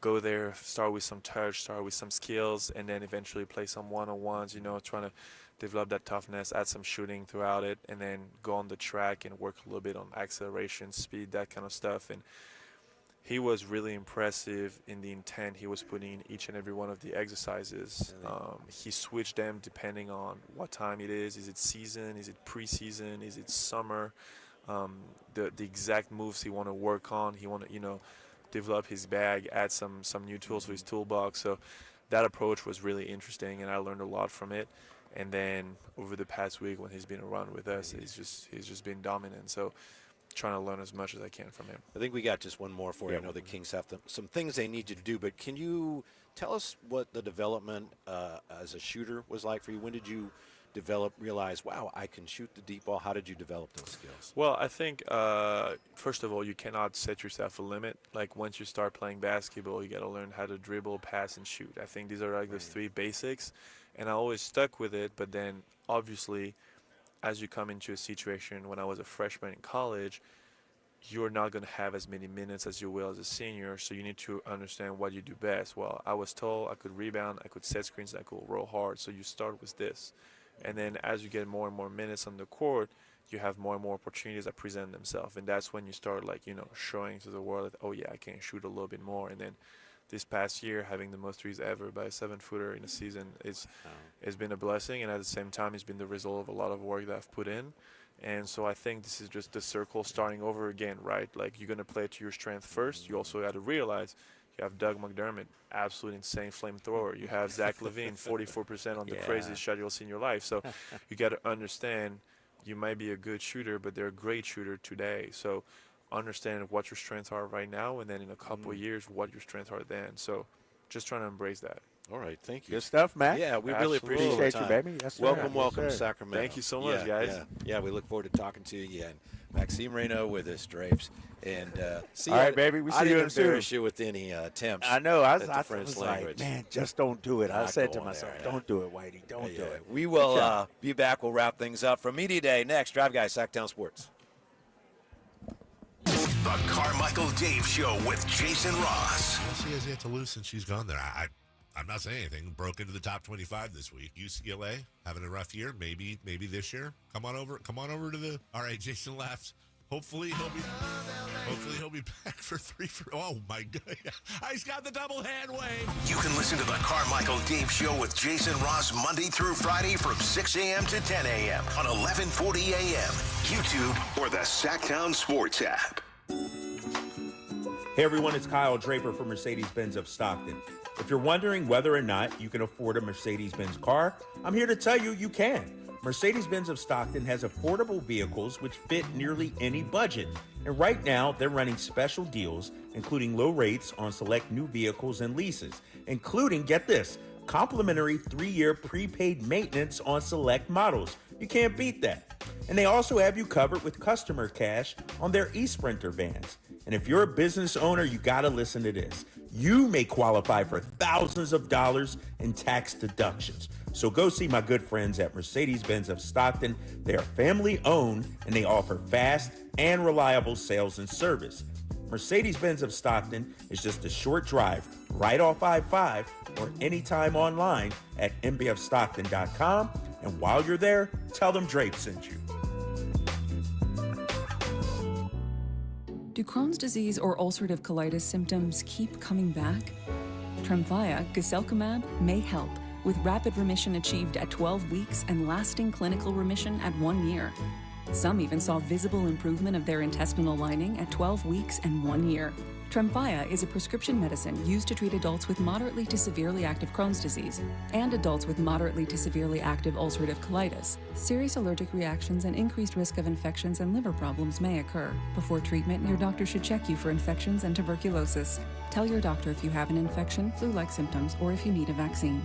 Go there, start with some touch, start with some skills, and then eventually play some one-on-ones, trying to develop that toughness, add some shooting throughout it, and then go on the track and work a little bit on acceleration, speed, that kind of stuff. And he was really impressive in the intent he was putting in each and every one of the exercises. He switched them depending on what time it is. Is it season? Is it preseason? Is it summer? The exact moves he want to work on. He want to, develop his bag, add some new tools to his toolbox. So that approach was really interesting, and I learned a lot from it. And then over the past week when he's been around with us, he's just been dominant. So trying to learn as much as I can from him. I think we got just one more for you. I know the Kings have some things they need you to do, but can you tell us what the development as a shooter was like for you? When did you realize, wow, I can shoot the deep ball? How did you develop those skills? Well, I think, first of all, you cannot set yourself a limit. Like, once you start playing basketball, you got to learn how to dribble, pass, and shoot. I think these are those three basics, and I always stuck with it. But then, obviously, as you come into a situation, when I was a freshman in college, you're not going to have as many minutes as you will as a senior, so you need to understand what you do best. Well, I was told I could rebound, I could set screens, I could roll hard, so you start with this. And then as you get more and more minutes on the court, you have more and more opportunities that present themselves. And that's when you start, showing to the world that, oh, yeah, I can shoot a little bit more. And then this past year, having the most threes ever by a 7-footer in a season, it's been a blessing. And at the same time, it's been the result of a lot of work that I've put in. And so I think this is just the circle starting over again, right? Like, you're going to play to your strength first. You also got to realize you have Doug McDermott, absolute insane flamethrower. You have Zach LaVine, 44% on the craziest shot you'll see in your life. So you got to understand you might be a good shooter, but they're a great shooter today. So understand what your strengths are right now, and then in a couple of years, what your strengths are then. So just trying to embrace that. All right, thank you. Good stuff, Matt. Yeah, we really appreciate your time. You, baby. Yes, welcome, sir. Sacramento. Thank you so much, guys. Yeah, we look forward to talking to you. And Maxime Reynaud with us, Drapes. And all right, baby, we see you soon. I didn't embarrass you with any attempts. I know. I the French language. Like, man, just don't do it. I said to myself, don't do it, Whitey. Don't do it. We will be back. We'll wrap things up from Media Day next. Drive Guys, Sacktown Sports. The Carmichael Dave Show with Jason Ross. Well, she has yet to lose since she's gone there. I'm not saying anything. Broke into the top 25 this week. UCLA having a rough year. Maybe this year. Come on over to the. All right, Jason laughs. Hopefully he'll be back for 3 for. Oh my God! He's got the double hand wave. You can listen to the Carmichael Dave Show with Jason Ross Monday through Friday from 6 a.m. to 10 a.m. on 1140 a.m. YouTube or the Sacktown Sports app. Hey everyone, it's Kyle Draper from Mercedes-Benz of Stockton. If you're wondering whether or not you can afford a Mercedes-Benz car, I'm here to tell you you can. Mercedes-Benz of Stockton has affordable vehicles which fit nearly any budget. And right now, they're running special deals, including low rates on select new vehicles and leases, including, get this, complimentary 3-year prepaid maintenance on select models. You can't beat that. And they also have you covered with customer cash on their eSprinter vans. And if you're a business owner, you gotta listen to this. You may qualify for thousands of dollars in tax deductions. So go see my good friends at Mercedes-Benz of Stockton. They are family owned and they offer fast and reliable sales and service. Mercedes-Benz of Stockton is just a short drive right off I-5 or anytime online at mbfstockton.com. And while you're there, tell them Drape sent you. Do Crohn's disease or ulcerative colitis symptoms keep coming back? Tremfya, guselkumab, may help, with rapid remission achieved at 12 weeks and lasting clinical remission at 1 year. Some even saw visible improvement of their intestinal lining at 12 weeks and 1 year. Tremfya is a prescription medicine used to treat adults with moderately to severely active Crohn's disease and adults with moderately to severely active ulcerative colitis. Serious allergic reactions and increased risk of infections and liver problems may occur. Before treatment, your doctor should check you for infections and tuberculosis. Tell your doctor if you have an infection, flu-like symptoms, or if you need a vaccine.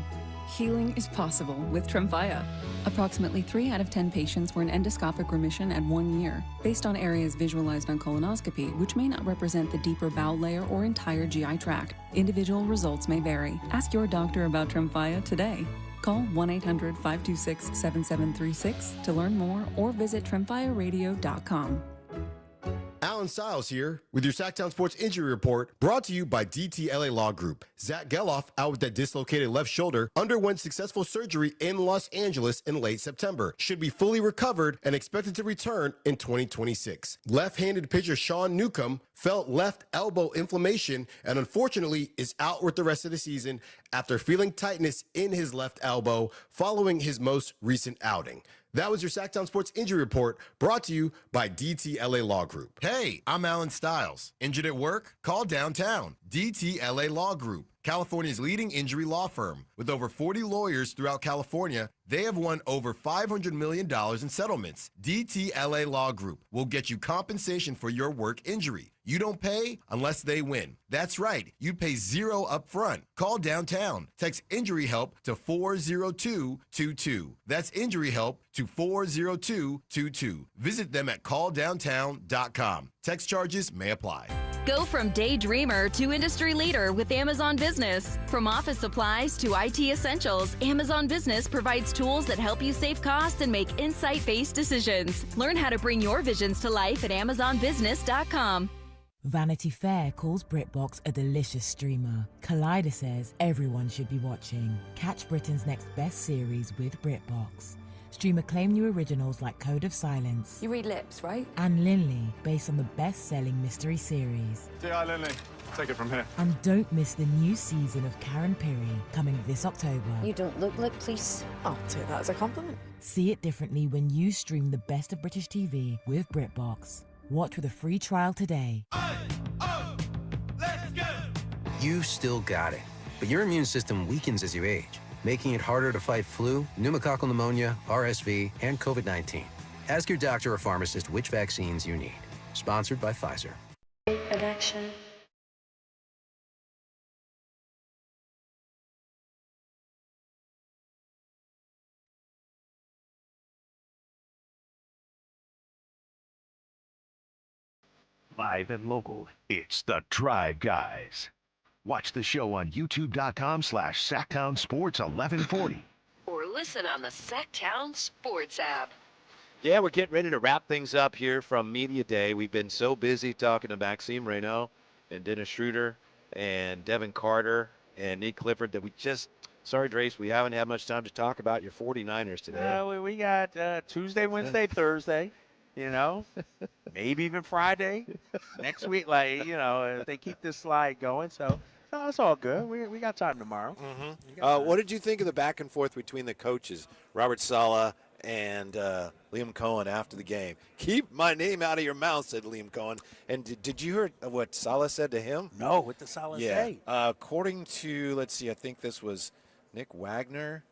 Healing is possible with Tremfya. Approximately 3 out of 10 patients were in endoscopic remission at 1 year, based on areas visualized on colonoscopy, which may not represent the deeper bowel layer or entire GI tract. Individual results may vary. Ask your doctor about Tremfya today. Call 1-800-526-7736 to learn more or visit tremfyaradio.com. Alan Stiles here with your Sacktown Sports Injury Report, brought to you by DTLA Law Group. Zach Geloff, out with that dislocated left shoulder, underwent successful surgery in Los Angeles in late September. Should be fully recovered and expected to return in 2026. Left-handed pitcher Sean Newcomb felt left elbow inflammation and unfortunately is out with the rest of the season after feeling tightness in his left elbow following his most recent outing. That was your Sacktown Sports Injury Report, brought to you by DTLA Law Group. Hey, I'm Alan Stiles. Injured at work? Call downtown. DTLA Law Group, California's leading injury law firm. With over 40 lawyers throughout California, they have won over $500 million in settlements. DTLA Law Group will get you compensation for your work injury. You don't pay unless they win. That's right. You pay $0 up front. Call downtown. Text injury help to 40222. That's injury help to 40222. Visit them at calldowntown.com. Text charges may apply. Go from daydreamer to industry leader with Amazon Business. From office supplies to IT essentials, Amazon Business provides tools that help you save costs and make insight-based decisions. Learn how to bring your visions to life at AmazonBusiness.com. Vanity Fair calls BritBox a delicious streamer. Collider says everyone should be watching. Catch Britain's next best series with BritBox. Stream acclaimed new originals like Code of Silence. You read lips, right? And Linley, based on the best-selling mystery series. Hi, Linley. Take it from here. And don't miss the new season of Karen Piri, coming this October. You don't look like police. I'll take that as a compliment. See it differently when you stream the best of British TV with BritBox. Watch with a free trial today. You still got it, but your immune system weakens as you age, making it harder to fight flu, pneumococcal pneumonia, RSV, and COVID-19. Ask your doctor or pharmacist which vaccines you need. Sponsored by Pfizer. Production. Live and local, it's the Drive Guys. Watch the show on youtube.com/SacktownSports1140. Or listen on the Sacktown Sports app. Yeah, we're getting ready to wrap things up here from Media Day. We've been so busy talking to Maxime Reynaud and Dennis Schroeder and Devin Carter and Nick Clifford that we just, sorry, Drace, we haven't had much time to talk about your 49ers today. We got Tuesday, Wednesday, Thursday, maybe even Friday next week. If they keep this slide going. So no, it's all good. We got time tomorrow. Mm-hmm. What did you think of the back and forth between the coaches, Robert Saleh and Liam Cohen, after the game? Keep my name out of your mouth, said Liam Cohen. And did you hear what Saleh said to him? No, what did Saleh say? According to, let's see, I think this was Nick Wagner.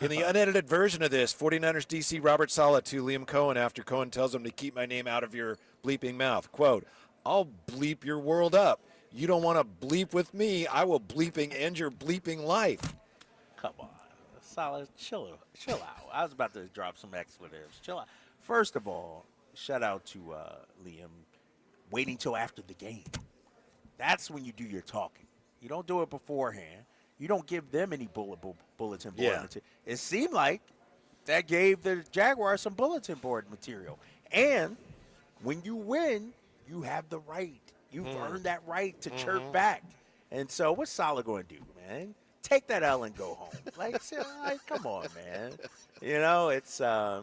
In the unedited version of this, 49ers DC Robert Saleh to Liam Cohen after Cohen tells him to keep my name out of your bleeping mouth. Quote, I'll bleep your world up. You don't want to bleep with me, I will bleeping end your bleeping life. Come on. Saleh, chill out. I was about to drop some expletives. Chill out. First of all, shout out to Liam waiting till after the game. That's when you do your talking. You don't do it beforehand. You don't give them any bulletin board material. It seemed like that gave the Jaguars some bulletin board material. And when you win, you have the right. You've earned that right to chirp back. And so what's Saleh going to do, man? Take that L and go home. Come on, man. It's I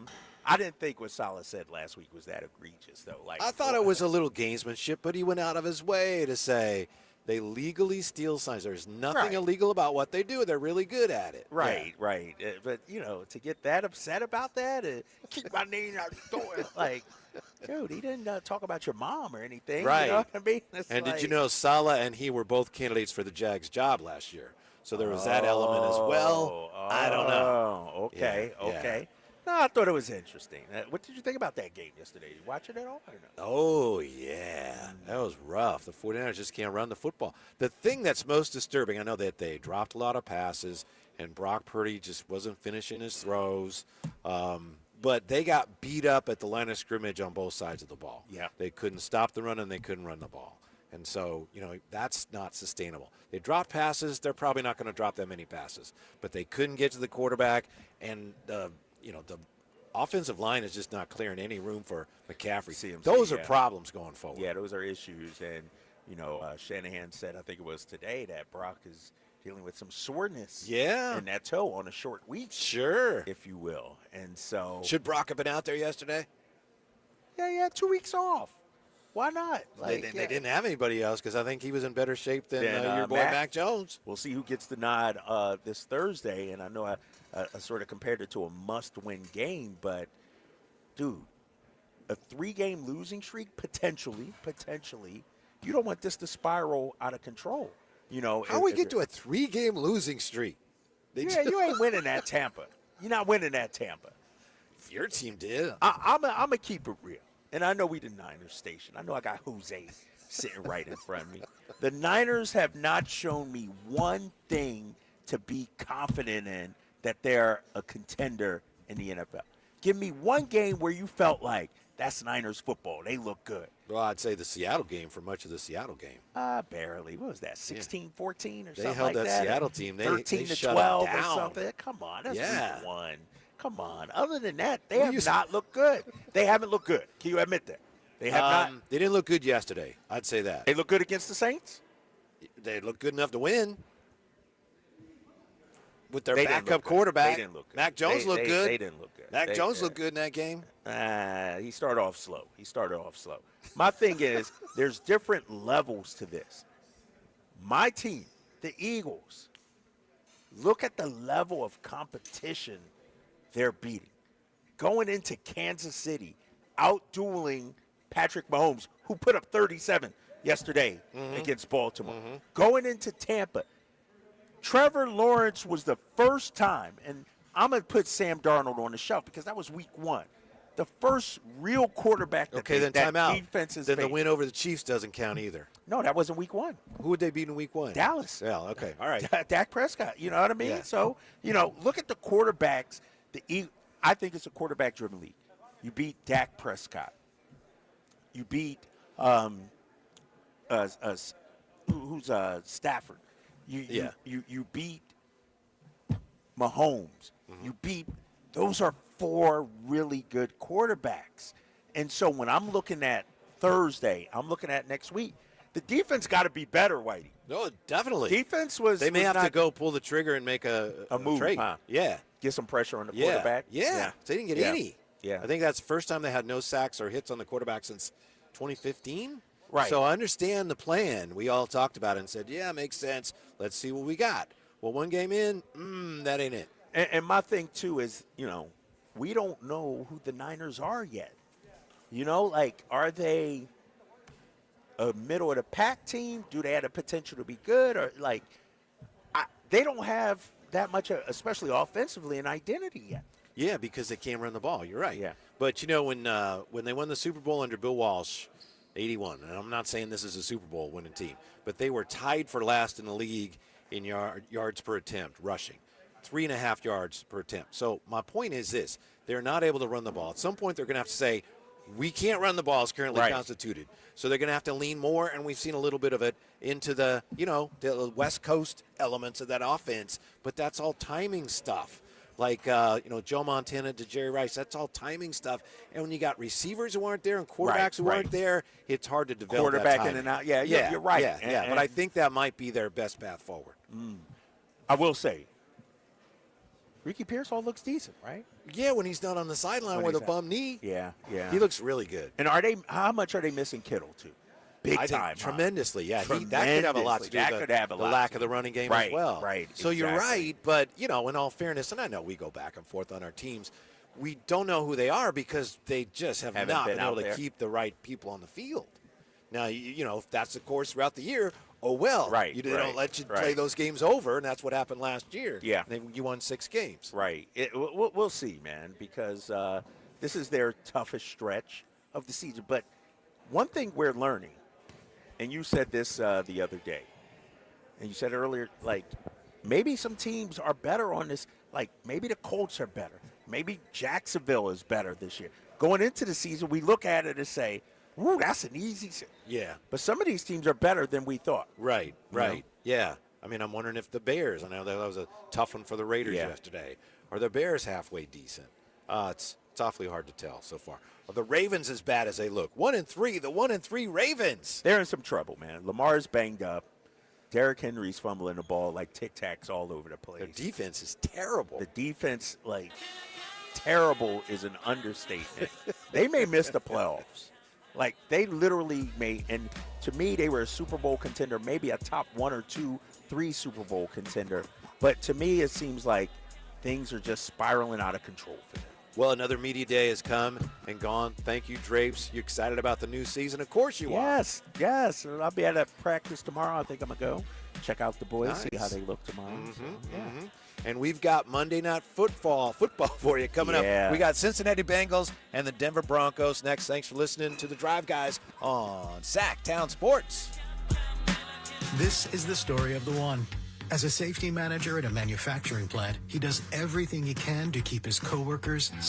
didn't think what Saleh said last week was that egregious, though. I thought it was a little gamesmanship, but he went out of his way to say, They legally steal signs. There's nothing Right. illegal about what they do. They're really good at it. Right, right. But, to get that upset about that, keep my name out the door. Like, dude, he didn't talk about your mom or anything. Right. You know what I mean? It's And did you like- know Saleh and he were both candidates for the Jags job last year? So there was that element as well. I don't know. Oh, okay, Yeah, yeah. okay. No, I thought it was interesting. What did you think about that game yesterday? You watch it at all or no? Oh, yeah. That was rough. The 49ers just can't run the football. The thing that's most disturbing, I know that they dropped a lot of passes, and Brock Purdy just wasn't finishing his throws. But they got beat up at the line of scrimmage on both sides of the ball. Yeah. They couldn't stop the run, and they couldn't run the ball. And so, that's not sustainable. They dropped passes. They're probably not going to drop that many passes. But they couldn't get to the quarterback, and the offensive line is just not clearing any room for McCaffrey. CMC, Those are yeah. problems going forward. Yeah, those are issues. And, Shanahan said, I think it was today, that Brock is dealing with some soreness in that toe on a short week. Sure. If you will. And so. Should Brock have been out there yesterday? Yeah, he had 2 weeks off. Why not? They didn't have anybody else because I think he was in better shape than your boy Mac Jones. We'll see who gets the nod this Thursday. And I know I sort of compared it to a must-win game, but, dude, a 3-game losing streak, potentially, you don't want this to spiral out of control. How we get to a 3-game losing streak? You ain't winning at Tampa. You're not winning at Tampa. If your team did. I'm going to keep it real. And I know we the Niners station. I know I got Jose sitting right in front of me. The Niners have not shown me one thing to be confident in that they're a contender in the NFL. Give me one game where you felt like that's Niners football. They look good. Well, I'd say the Seattle game for much of the Seattle game. Barely. What was that, 16-14 or something like that? They held that Seattle team. They 13 to shut 12 them or down. something. Come on, that's week 1. Come on. Other than that, they Well, have not looked good. They haven't looked good. Can you admit that? They have not. They didn't look good yesterday. I'd say that. They look good against the Saints? They looked good enough to win. With their They didn't backup look good. quarterback. They didn't look good. Mac Jones looked good. They didn't look good. Mac Jones looked good in that game. He started off slow. My thing is, there's different levels to this. My team, the Eagles, look at the level of competition they're beating. Going into Kansas City, out-dueling Patrick Mahomes, who put up 37 yesterday against Baltimore. Going into Tampa, Trevor Lawrence was the first time, and I'm going to put Sam Darnold on the shelf because that was week 1. The first real quarterback that, Okay, then time out. defense is Then the facing. win over the Chiefs doesn't count either. No, that wasn't week 1. Who would they beat in week 1? Dallas. Yeah, okay. All right. Dak Prescott. You know what I mean? Yeah. So, look at the quarterbacks. I think it's a quarterback-driven league. You beat Dak Prescott. You beat Stafford. You beat Mahomes. You beat – those are 4 really good quarterbacks. And so when I'm looking at Thursday, I'm looking at next week, the defense got to be better, Whitey. No, definitely. Defense was – They may have to go pull the trigger and make a move, trade. huh? Yeah. Get some pressure on the quarterback. Yeah. They didn't get any. Yeah. I think that's the first time they had no sacks or hits on the quarterback since 2015. Right. So I understand the plan. We all talked about it and said, yeah, makes sense. Let's see what we got. Well, 1 game in, that ain't it. And my thing, too, is, we don't know who the Niners are yet. Are they a middle-of-the-pack team? Do they have the potential to be good? Or, they don't have that much, especially offensively, an identity yet. Yeah, because they can't run the ball. You're right. Yeah. But, when they won the Super Bowl under Bill Walsh, 81, and I'm not saying this is a Super Bowl winning team, but they were tied for last in the league in yards per attempt, rushing. 3.5 yards per attempt. So my point is this. They're not able to run the ball. At some point, they're going to have to say, we can't run the ball as currently constituted. So they're going to have to lean more, and we've seen a little bit of it into the West Coast elements of that offense. But that's all timing stuff. Joe Montana to Jerry Rice, that's all timing stuff. And when you got receivers who aren't there and quarterbacks who aren't there, it's hard to develop Quarterback that in and out. Yeah, you're right. Yeah, but I think that might be their best path forward. I will say, Ricky Pearsall looks decent, right? Yeah, when he's not on the sideline with a bum knee. Yeah. He looks really good. And how much are they missing Kittle, too? Big I time. think tremendously, yeah. That could have a lot to do That with could have a the lot lack to of the do. running game Right, as well. right, So you're exactly. right, but, in all fairness, and I know we go back and forth on our teams, we don't know who they are because they just Haven't not been been able out to there. keep the right people on the field. Now, if that's the course throughout the year, oh well. Right, They right, don't let you right. play those games over, and that's what happened last year. Yeah. You won 6 games. Right. We'll see, man, because this is their toughest stretch of the season. But one thing we're learning, and you said this the other day, and you said earlier, like, maybe some teams are better on this. Like, maybe the Colts are better. Maybe Jacksonville is better this year. Going into the season, we look at it and say, ooh, that's an easy Yeah. But some of these teams are better than we thought. Right, You right. know? Yeah. I mean, I'm wondering if the Bears, I know that was a tough one for the Raiders yesterday. Are the Bears halfway decent? It's awfully hard to tell so far. Are the Ravens as bad as they look? 1-3, the 1-3 Ravens. They're in some trouble, man. Lamar's banged up. Derrick Henry's fumbling the ball like tic-tacs all over the place. Their defense is terrible. The defense, like, terrible is an understatement. They may miss the playoffs. Like, they literally may, and to me, they were a Super Bowl contender, maybe a top 1 or 2, 3 Super Bowl contender. But to me, it seems like things are just spiraling out of control for them. Well, another media day has come and gone. Thank you, Drapes. You excited about the new season? Of course you are. Yes. I'll be at a practice tomorrow. I think I'm going to go check out the boys, see Nice. how they look tomorrow. So, And we've got Monday Night Football for you coming up. We got Cincinnati Bengals and the Denver Broncos next. Thanks for listening to The Drive Guys on Sacktown Sports. This is the story of the one. As a safety manager at a manufacturing plant, he does everything he can to keep his coworkers safe.